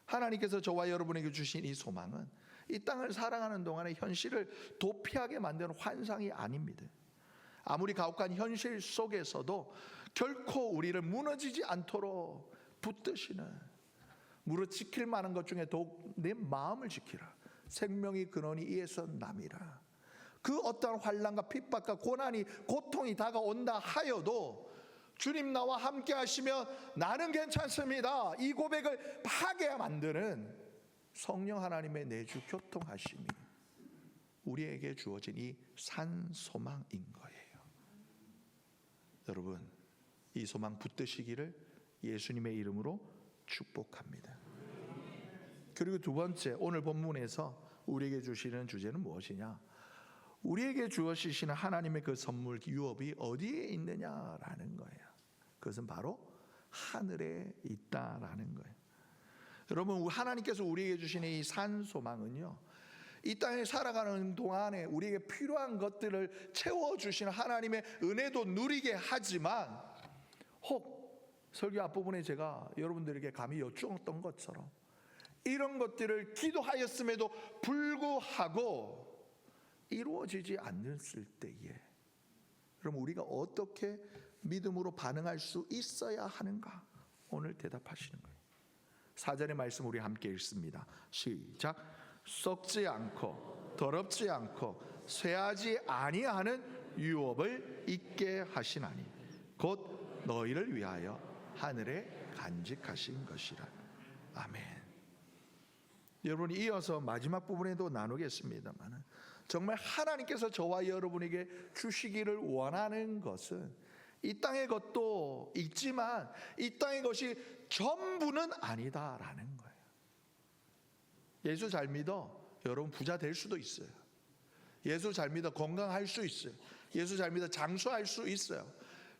하나님께서 저와 여러분에게 주신 이 소망은 이 땅을 살아가는 동안의 현실을 도피하게 만드는 환상이 아닙니다. 아무리 가혹한 현실 속에서도 결코 우리를 무너지지 않도록 붙드시는, 무릇 지킬 만한 것 중에 더욱 내 마음을 지키라. 생명의 근원이 이에서 남이라. 그 어떠한 환난과 핍박과 고난이, 고통이 다가온다 하여도 주님 나와 함께 하시면 나는 괜찮습니다, 이 고백을 하게 만드는 성령 하나님의 내주 교통하심이 우리에게 주어진 이 산소망인 거예요. 여러분, 이 소망 붙드시기를 예수님의 이름으로 축복합니다. 그리고 두 번째, 오늘 본문에서 우리에게 주시는 주제는 무엇이냐? 우리에게 주어지시는 하나님의 그 선물, 유업이 어디에 있느냐라는 거예요. 그것은 바로 하늘에 있다라는 거예요. 여러분, 하나님께서 우리에게 주시는 이 산소망은요, 이 땅에 살아가는 동안에 우리에게 필요한 것들을 채워주시는 하나님의 은혜도 누리게 하지만, 혹 설교 앞부분에 제가 여러분들에게 감히 여쭈었던 것처럼 이런 것들을 기도하였음에도 불구하고 이루어지지 않았을 때에 그럼 우리가 어떻게 믿음으로 반응할 수 있어야 하는가? 오늘 대답하시는 거예요. 4절의 말씀 우리 함께 읽습니다. 시작. 썩지 않고 더럽지 않고 쇠하지 아니하는 유업을 있게 하시나니 곧 너희를 위하여 하늘에 간직하신 것이라. 아멘. 여러분, 이어서 마지막 부분에도 나누겠습니다만, 정말 하나님께서 저와 여러분에게 주시기를 원하는 것은 이 땅의 것도 있지만 이 땅의 것이 전부는 아니다라는 거예요. 예수 잘 믿어 여러분 부자 될 수도 있어요. 예수 잘 믿어 건강할 수 있어요. 예수 잘 믿어 장수할 수 있어요.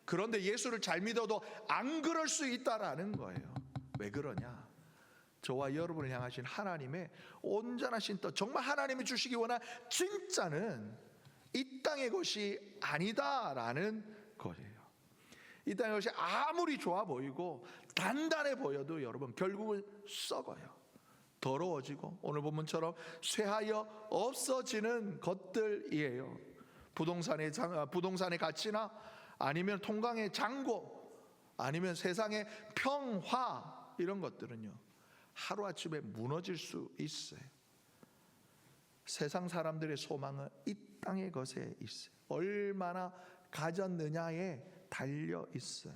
그런데 예수를 잘 믿어도 안 그럴 수 있다라는 거예요. 왜 그러냐? 저와 여러분을 향하신 하나님의 온전하신 뜻, 정말 하나님이 주시기 원한 진짜는 이 땅의 것이 아니다라는 거예요. 이 땅의 것이 아무리 좋아 보이고 단단해 보여도 여러분 결국은 썩어요. 더러워지고 오늘 본문처럼 쇠하여 없어지는 것들이에요. 부동산의 가치나 아니면 통강의 잔고 아니면 세상의 평화, 이런 것들은요 하루아침에 무너질 수 있어요. 세상 사람들의 소망은 이 땅의 것에 있어요. 얼마나 가졌느냐에 달려 있어요.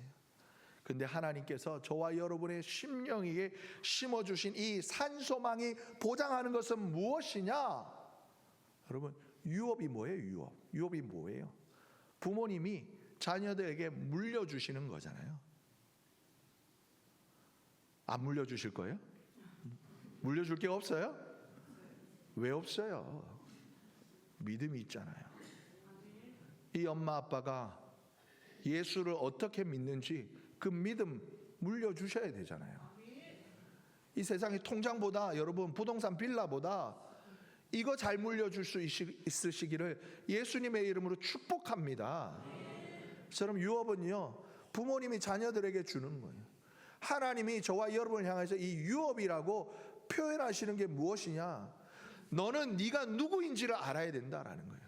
근데 하나님께서 저와 여러분의 심령에 심어주신 이 산소망이 보장하는 것은 무엇이냐? 여러분, 유업이 뭐예요? 유업이 뭐예요? 부모님이 자녀들에게 물려주시는 거잖아요. 안 물려주실 거예요? 물려줄 게 없어요? 왜 없어요? 믿음이 있잖아요. 이 엄마 아빠가 예수를 어떻게 믿는지 그 믿음 물려주셔야 되잖아요. 이 세상의 통장보다, 여러분 부동산 빌라보다 이거 잘 물려줄 수 있으시기를 예수님의 이름으로 축복합니다. 저럼 유업은요 부모님이 자녀들에게 주는 거예요. 하나님이 저와 여러분을 향해서 이 유업이라고 표현하시는 게 무엇이냐? 너는 네가 누구인지를 알아야 된다라는 거예요.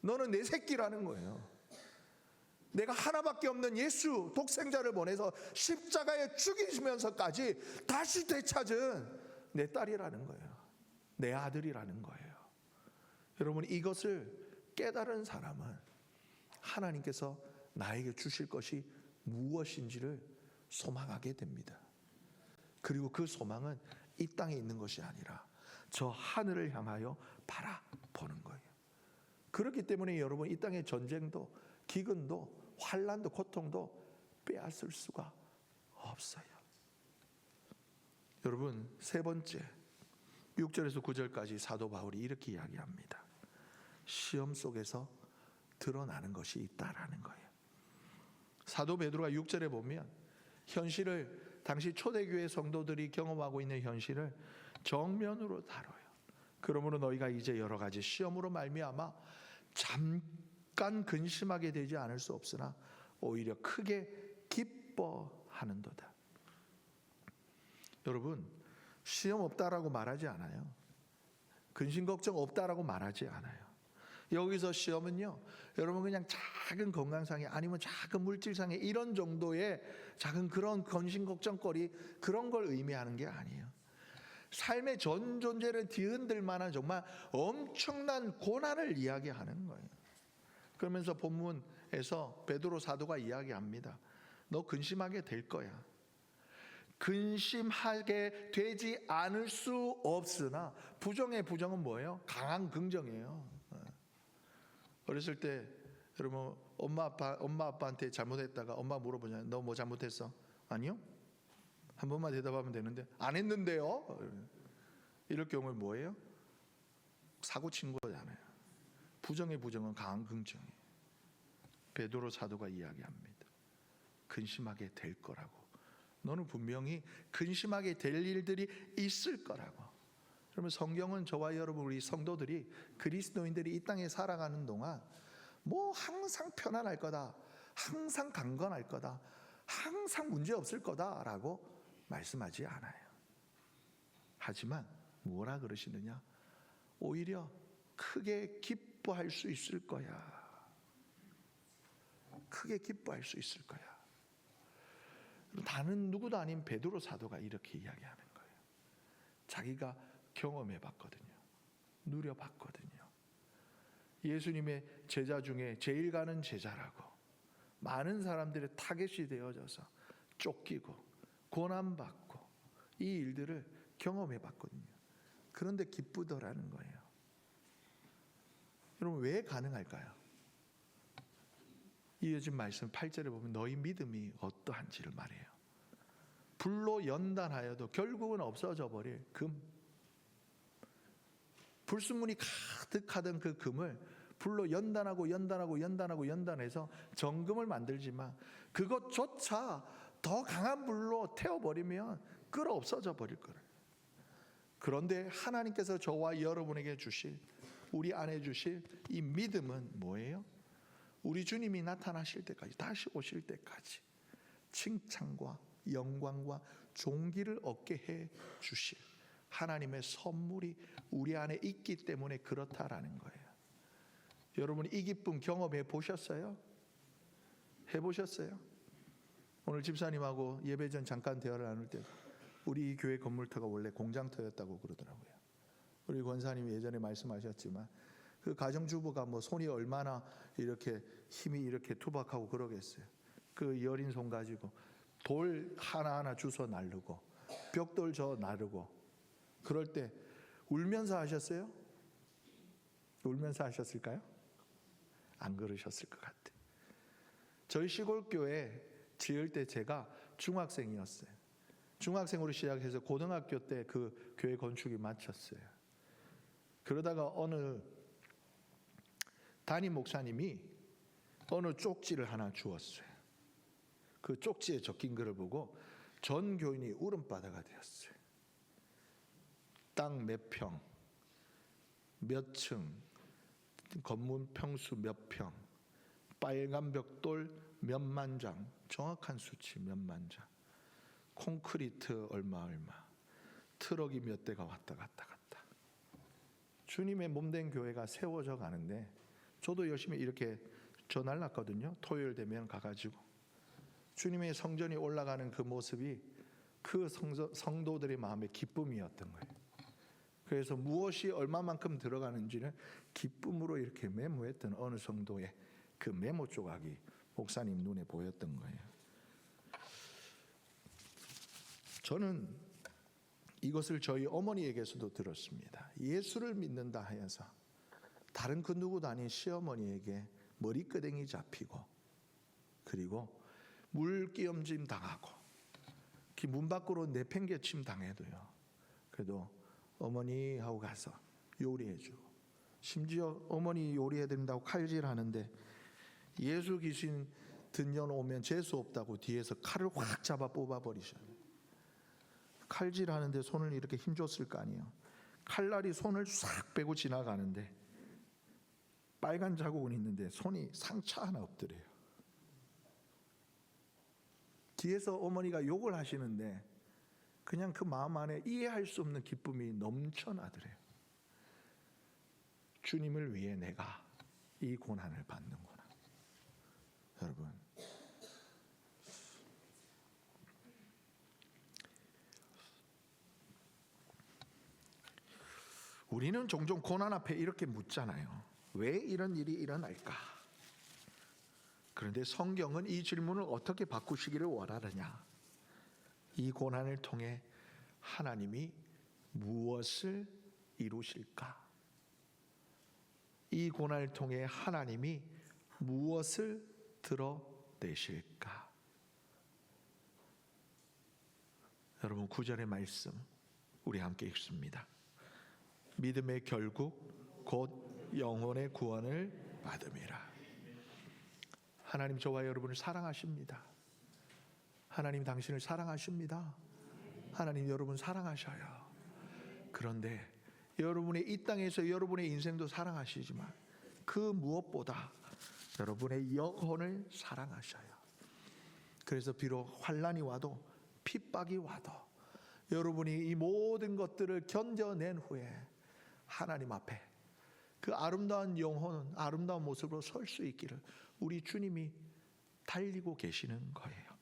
너는 내 새끼라는 거예요. 내가 하나밖에 없는 예수 독생자를 보내서 십자가에 죽이시면서까지 다시 되찾은 내 딸이라는 거예요. 내 아들이라는 거예요. 여러분, 이것을 깨달은 사람은 하나님께서 나에게 주실 것이 무엇인지를 소망하게 됩니다. 그리고 그 소망은 이 땅에 있는 것이 아니라 저 하늘을 향하여 바라보는 거예요. 그렇기 때문에 여러분, 이 땅의 전쟁도 기근도 환난도 고통도 빼앗을 수가 없어요. 여러분, 세 번째 6절에서 9절까지 사도 바울이 이렇게 이야기합니다. 시험 속에서 드러나는 것이 있다라는 거예요. 사도 베드로가 6절에 보면 현실을, 당시 초대교회 성도들이 경험하고 있는 현실을 정면으로 다뤄요. 그러므로 너희가 이제 여러 가지 시험으로 말미암아 잠깐 근심하게 되지 않을 수 없으나 오히려 크게 기뻐하는도다. 여러분, 시험 없다라고 말하지 않아요. 근심 걱정 없다라고 말하지 않아요. 여기서 시험은요, 여러분 그냥 작은 건강상의 아니면 작은 물질상의 이런 정도의 작은 그런 근심 걱정거리, 그런 걸 의미하는 게 아니에요. 삶의 전 존재를 뒤흔들 만한 정말 엄청난 고난을 이야기하는 거예요. 그러면서 본문에서 베드로 사도가 이야기합니다. 너 근심하게 될 거야. 근심하게 되지 않을 수 없으나, 부정의 부정은 뭐예요? 강한 긍정이에요. 어렸을 때 여러분 엄마 아빠한테 잘못했다가 엄마 물어보잖아요. 너 뭐 잘못했어? 아니요? 한 번만 대답하면 되는데 안 했는데요? 이럴 경우에 뭐예요? 사고 친 거잖아요. 부정의 부정은 강한 긍정이에요. 베드로 사도가 이야기합니다. 근심하게 될 거라고. 너는 분명히 근심하게 될 일들이 있을 거라고. 그러면 성경은 저와 여러분 우리 성도들이, 그리스도인들이 이 땅에 살아가는 동안 뭐 항상 편안할 거다, 항상 강건할 거다, 항상 문제 없을 거다라고 말씀하지 않아요. 하지만 뭐라 그러시느냐? 오히려 크게 기뻐할 수 있을 거야. 크게 기뻐할 수 있을 거야. 다른 누구도 아닌 베드로 사도가 이렇게 이야기하는 거예요. 자기가 경험해 봤거든요. 누려 봤거든요. 예수님의 제자 중에 제일 가는 제자라고 많은 사람들의 타겟이 되어져서 쫓기고 고난받고 이 일들을 경험해 봤거든요. 그런데 기쁘더라는 거예요. 여러분, 왜 가능할까요? 이어진 말씀 8절에 보면 너희 믿음이 어떠한지를 말해요. 불로 연단하여도 결국은 없어져 버릴 금. 불순물이 가득하던 그 금을 불로 연단해서 정금을 만들지만 그것조차 더 강한 불로 태워버리면 끓어 없어져 버릴 거예요. 그런데 하나님께서 저와 여러분에게 주실, 우리 안에 주실 이 믿음은 뭐예요? 우리 주님이 나타나실 때까지, 다시 오실 때까지 칭찬과 영광과 존귀를 얻게 해 주실 하나님의 선물이 우리 안에 있기 때문에 그렇다라는 거예요. 여러분, 이 기쁨 경험해 보셨어요? 해보셨어요? 오늘 집사님하고 예배 전 잠깐 대화를 나눌 때 우리 이 교회 건물터가 원래 공장터였다고 그러더라고요. 우리 권사님이 예전에 말씀하셨지만 그 가정주부가 뭐 손이 얼마나 이렇게 힘이 이렇게 투박하고 그러겠어요. 그 여린 손 가지고 돌 하나하나 주워 나르고 벽돌 저 나르고 그럴 때 울면서 하셨어요? 울면서 하셨을까요? 안 그러셨을 것 같아요. 저희 시골교회 지을 때 제가 중학생이었어요. 중학생으로 시작해서 고등학교 때 그 교회 건축이 마쳤어요. 그러다가 어느 담임 목사님이 어느 쪽지를 하나 주었어요. 그 쪽지에 적힌 글을 보고 전 교인이 울음바다가 되었어요. 땅 몇 평, 몇 층, 건물 평수 몇 평, 빨간 벽돌 몇만 장, 정확한 수치 몇만 장, 콘크리트 얼마, 트럭이 몇 대가 왔다 갔다. 주님의 몸된 교회가 세워져 가는데 저도 열심히 이렇게 전화났거든요. 토요일 되면 가가지고 주님의 성전이 올라가는 그 모습이 그 성도들의 마음의 기쁨이었던 거예요. 그래서 무엇이 얼마만큼 들어가는지는 기쁨으로 이렇게 메모했던 어느 성도의 그 메모 조각이 목사님 눈에 보였던 거예요. 저는 이것을 저희 어머니에게서도 들었습니다. 예수를 믿는다 하여서 다른 그 누구도 아닌 시어머니에게 머리끄댕이 잡히고 그리고 물끼엄짐 당하고 문 밖으로 내팽개침 당해도요. 그래도 어머니 하고 가서 요리해주고 심지어 어머니 요리해야 된다고 칼질하는데 예수 귀신 들려 오면 재수 없다고 뒤에서 칼을 확 잡아 뽑아버리셔요. 칼질하는데 손을 이렇게 힘줬을 거 아니에요. 칼날이 손을 싹 빼고 지나가는데 빨간 자국은 있는데 손이 상처 하나 없더래요. 뒤에서 어머니가 욕을 하시는데 그냥 그 마음 안에 이해할 수 없는 기쁨이 넘쳐나더래요. 주님을 위해 내가 이 고난을 받는구나. 여러분, 우리는 종종 고난 앞에 이렇게 묻잖아요. 왜 이런 일이 일어날까? 그런데 성경은 이 질문을 어떻게 바꾸시기를 원하느냐? 이 고난을 통해 하나님이 무엇을 이루실까? 이 고난을 통해 하나님이 무엇을 드러내실까? 여러분, 9절의 말씀 우리 함께 읽습니다. 믿음의 결국 곧 영혼의 구원을 받음이라. 하나님 저와 여러분을 사랑하십니다. 하나님 당신을 사랑하십니다. 하나님 여러분 사랑하셔요. 그런데 여러분의 이 땅에서 여러분의 인생도 사랑하시지만 그 무엇보다 여러분의 영혼을 사랑하셔요. 그래서 비록 환난이 와도 핍박이 와도 여러분이 이 모든 것들을 견뎌낸 후에 하나님 앞에 그 아름다운 영혼, 아름다운 모습으로 설 수 있기를 우리 주님이 달리고 계시는 거예요.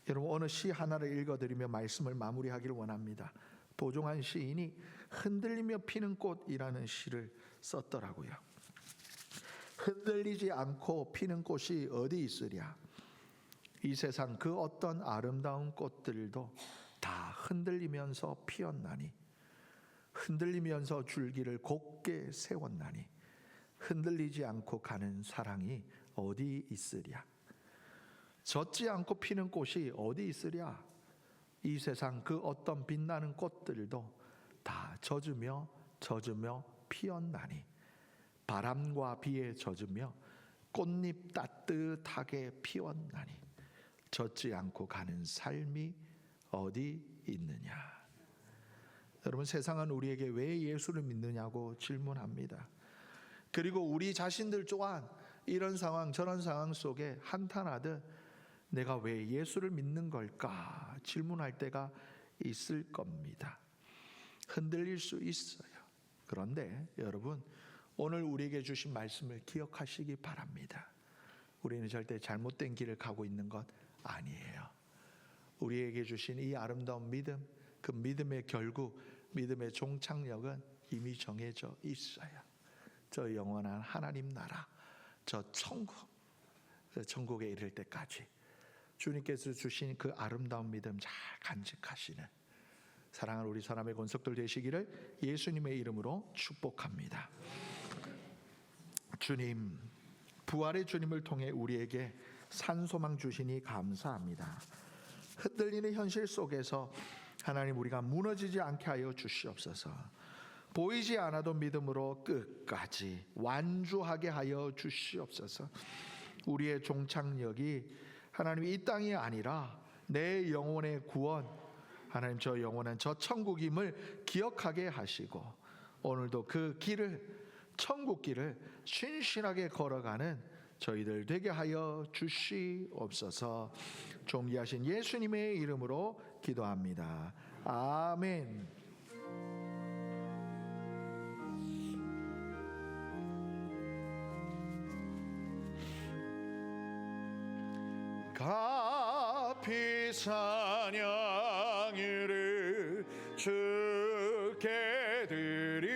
여러분, 어느 시 하나를 읽어드리며 말씀을 마무리하기를 원합니다. 보종한 시인이 흔들리며 피는 꽃이라는 시를 썼더라고요. 흔들리지 않고 피는 꽃이 어디 있으랴? 이 세상 그 어떤 아름다운 꽃들도 다 흔들리면서 피었나니, 흔들리면서 줄기를 곱게 세웠나니, 흔들리지 않고 가는 사랑이 어디 있으랴? 젖지 않고 피는 꽃이 어디 있으랴? 이 세상 그 어떤 빛나는 꽃들도 다 젖으며 젖으며 피었나니 바람과 비에 젖으며 꽃잎 따뜻하게 피웠나니 젖지 않고 가는 삶이 어디 있느냐. 여러분, 세상은 우리에게 왜 예수를 믿느냐고 질문합니다. 그리고 우리 자신들 또한 이런 상황 저런 상황 속에 한탄하듯 내가 왜 예수를 믿는 걸까 질문할 때가 있을 겁니다. 흔들릴 수 있어요. 그런데 여러분, 오늘 우리에게 주신 말씀을 기억하시기 바랍니다. 우리는 절대 잘못된 길을 가고 있는 것 아니에요. 우리에게 주신 이 아름다운 믿음, 그 믿음의 결국, 믿음의 종착역은 이미 정해져 있어요. 저 영원한 하나님 나라, 저 천국, 그 천국에 이를 때까지 주님께서 주신 그 아름다운 믿음 잘 간직하시는 사랑하는 우리 사람의 권속들 되시기를 예수님의 이름으로 축복합니다. 주님, 부활의 주님을 통해 우리에게 산소망 주시니 감사합니다. 흔들리는 현실 속에서 하나님, 우리가 무너지지 않게 하여 주시옵소서. 보이지 않아도 믿음으로 끝까지 완주하게 하여 주시옵소서. 우리의 종착역이 하나님 이 땅이 아니라 내 영혼의 구원, 하나님 저 영원한 저 천국임을 기억하게 하시고 오늘도 그 길을, 천국 길을 신실하게 걸어가는 저희들 되게 하여 주시옵소서. 존귀하신 예수님의 이름으로 기도합니다. 아멘. 가피 찬양을 주께 드리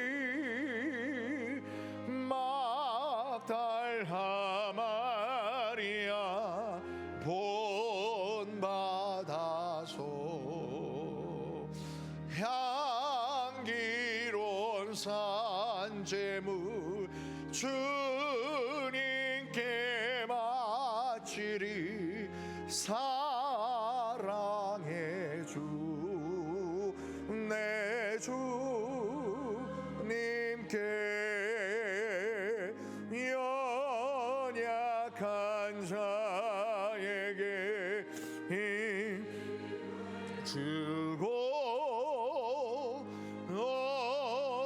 막달하 마리아 본받아소. 향기로운 산제물 주님께 바치리. 사랑의 주 내 주님께 연약한 자에게 힘 주고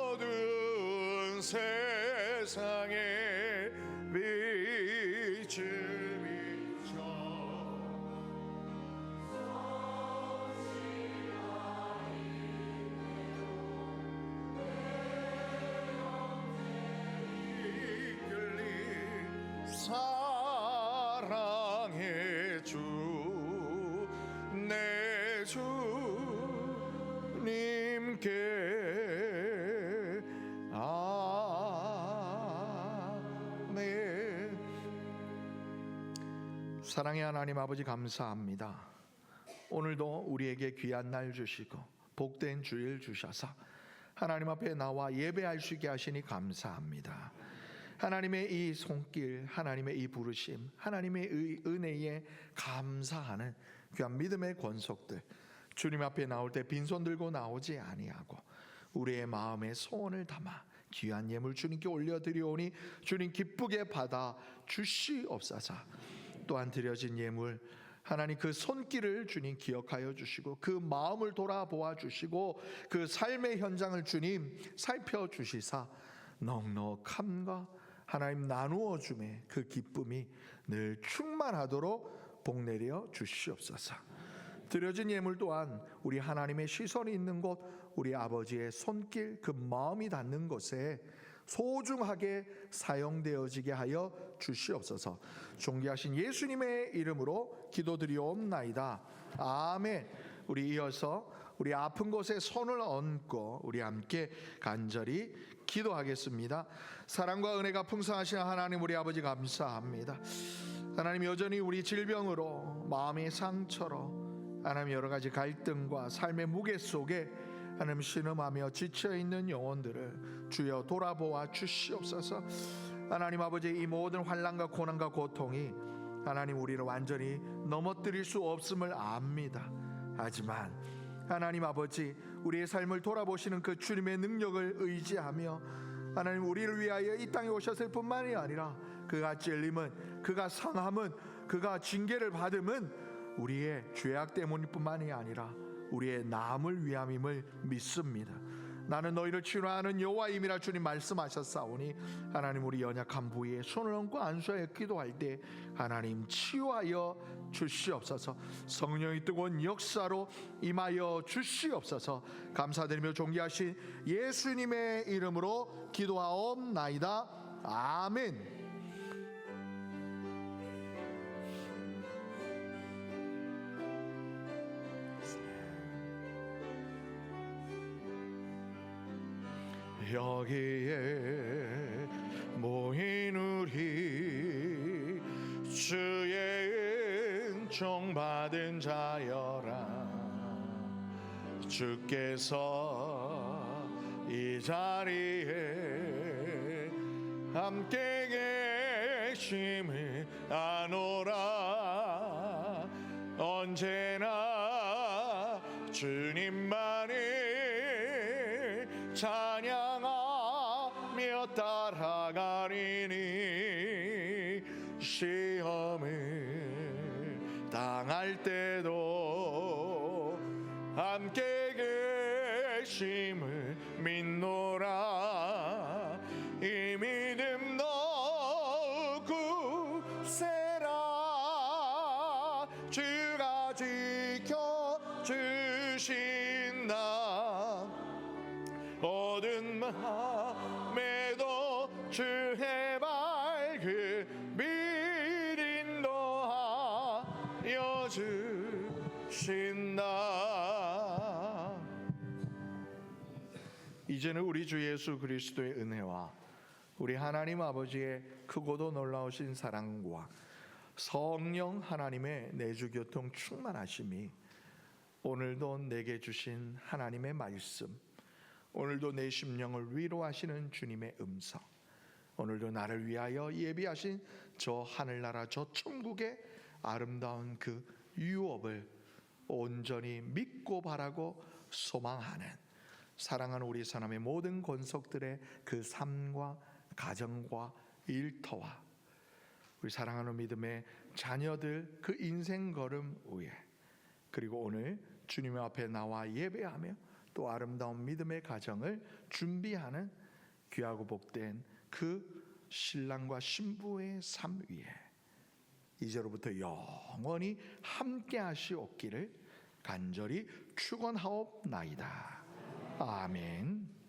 어두운 세상에 빛을 사랑의 주 내 주님께 아멘. 사랑의 하나님 아버지, 감사합니다. 오늘도 우리에게 귀한 날 주시고 복된 주일 주셔서 하나님 앞에 나와 예배할 수 있게 하시니 감사합니다. 하나님의 이 손길, 하나님의 이 부르심, 하나님의 은혜에 감사하는 귀한 믿음의 권속들, 주님 앞에 나올 때 빈손 들고 나오지 아니하고 우리의 마음에 소원을 담아 귀한 예물 주님께 올려드리오니 주님 기쁘게 받아 주시옵소서. 또한 드려진 예물 하나님 그 손길을 주님 기억하여 주시고 그 마음을 돌아보아 주시고 그 삶의 현장을 주님 살펴주시사 넉넉함과 하나님 나누어 줌의 그 기쁨이 늘 충만하도록 복내려 주시옵소서. 드려진 예물 또한 우리 하나님의 시선이 있는 곳, 우리 아버지의 손길, 그 마음이 닿는 곳에 소중하게 사용되어지게 하여 주시옵소서. 존귀하신 예수님의 이름으로 기도드리옵나이다. 아멘. 우리 이어서 우리 아픈 곳에 손을 얹고 우리 함께 간절히 기도하겠습니다. 사랑과 은혜가 풍성하신 하나님 우리 아버지 감사합니다. 하나님, 여전히 우리 질병으로, 마음의 상처로, 하나님 여러 가지 갈등과 삶의 무게 속에 하나님 신음하며 지쳐있는 영혼들을 주여 돌아보아 주시옵소서. 하나님 아버지, 이 모든 환난과 고난과 고통이 하나님 우리를 완전히 넘어뜨릴 수 없음을 압니다. 하지만 하나님 아버지, 우리의 삶을 돌아보시는 그 주님의 능력을 의지하며 하나님 우리를 위하여 이 땅에 오셨을 뿐만이 아니라 그가 찔림은, 그가 상함은, 그가 징계를 받음은 우리의 죄악 때문일 뿐만이 아니라 우리의 나음을 위함임을 믿습니다. 나는 너희를 치료하는 여호와임이라 주님 말씀하셨사오니 하나님 우리 연약한 부위에 손을 얹고 안수하여 기도할 때 하나님 치유하여 주시옵소서. 성령의 뜨거운 역사로 임하여 주시옵소서. 감사드리며 존귀하신 예수님의 이름으로 기도하옵나이다. 아멘. 여기에 모인 우리 주의 은총 받은 자여라. 주께서 이 자리에 함께 계심을 아노라. 언제나 주님만을 찬양하며 따라가리니 시험을 당할 때도 함께 계심을 믿노라. 이 믿음 더욱 굳세라. 주가 지켜주신다. 어두운 마음에도 주의 밝은 빛 인도하여 주신다. 이제는 우리 주 예수 그리스도의 은혜와 우리 하나님 아버지의 크고도 놀라우신 사랑과 성령 하나님의 내주교통 충만하심이 오늘도 내게 주신 하나님의 말씀, 오늘도 내 심령을 위로하시는 주님의 음성, 오늘도 나를 위하여 예비하신 저 하늘나라 저 천국의 아름다운 그 유업을 온전히 믿고 바라고 소망하는 사랑하는 우리 사람의 모든 권속들의 그 삶과 가정과 일터와 우리 사랑하는 믿음의 자녀들 그 인생 걸음 위에, 그리고 오늘 주님 앞에 나와 예배하며 또 아름다운 믿음의 가정을 준비하는 귀하고 복된 그 신랑과 신부의 삶 위에 이제로부터 영원히 함께 하시옵기를 간절히 축원하옵나이다. 아멘.